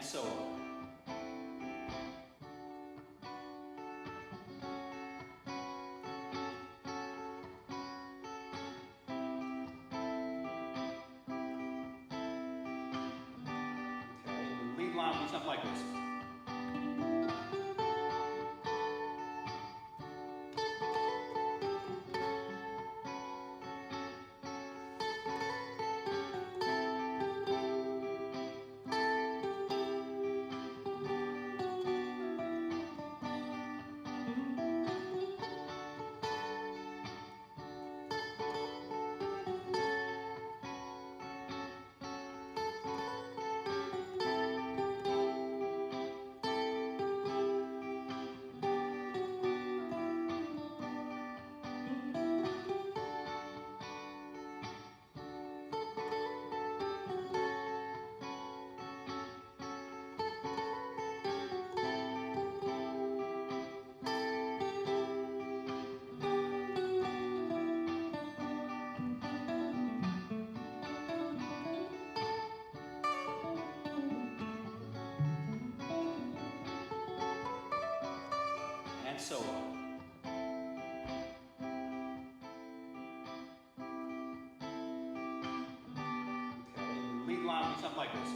and so on. Okay, lead line with something like this. And so on. Okay, lead line with something like this.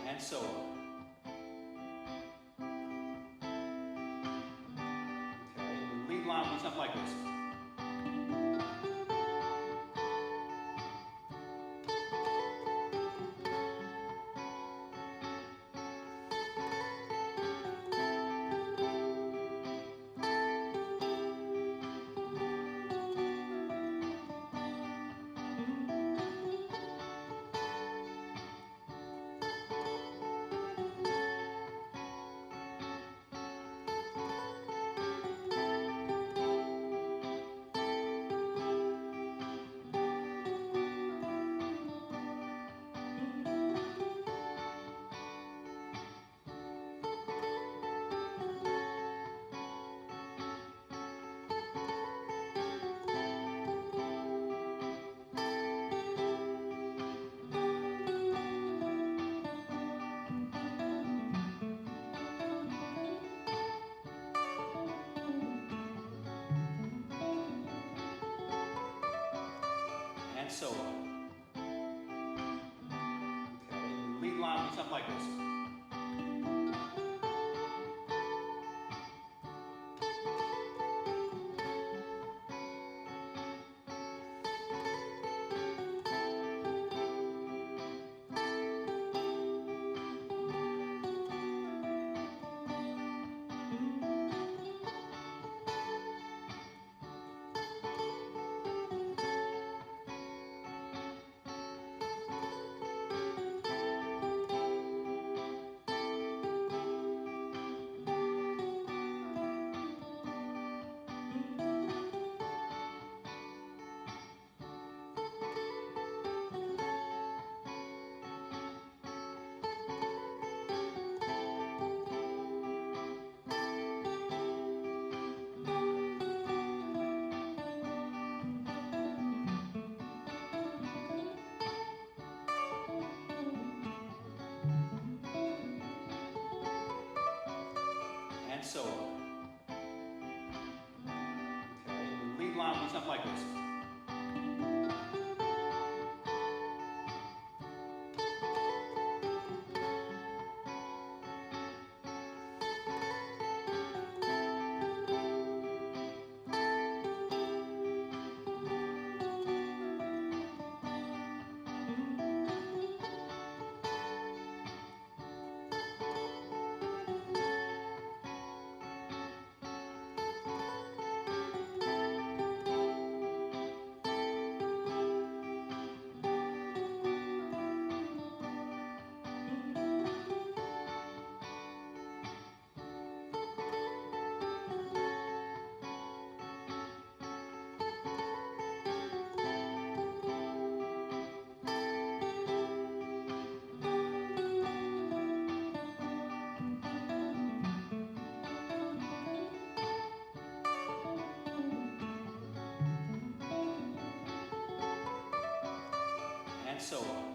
And so on. Okay, lead line with something like this. And so on. Okay, lead line with something like this. And so on. Okay, lead line with something like this. and so on.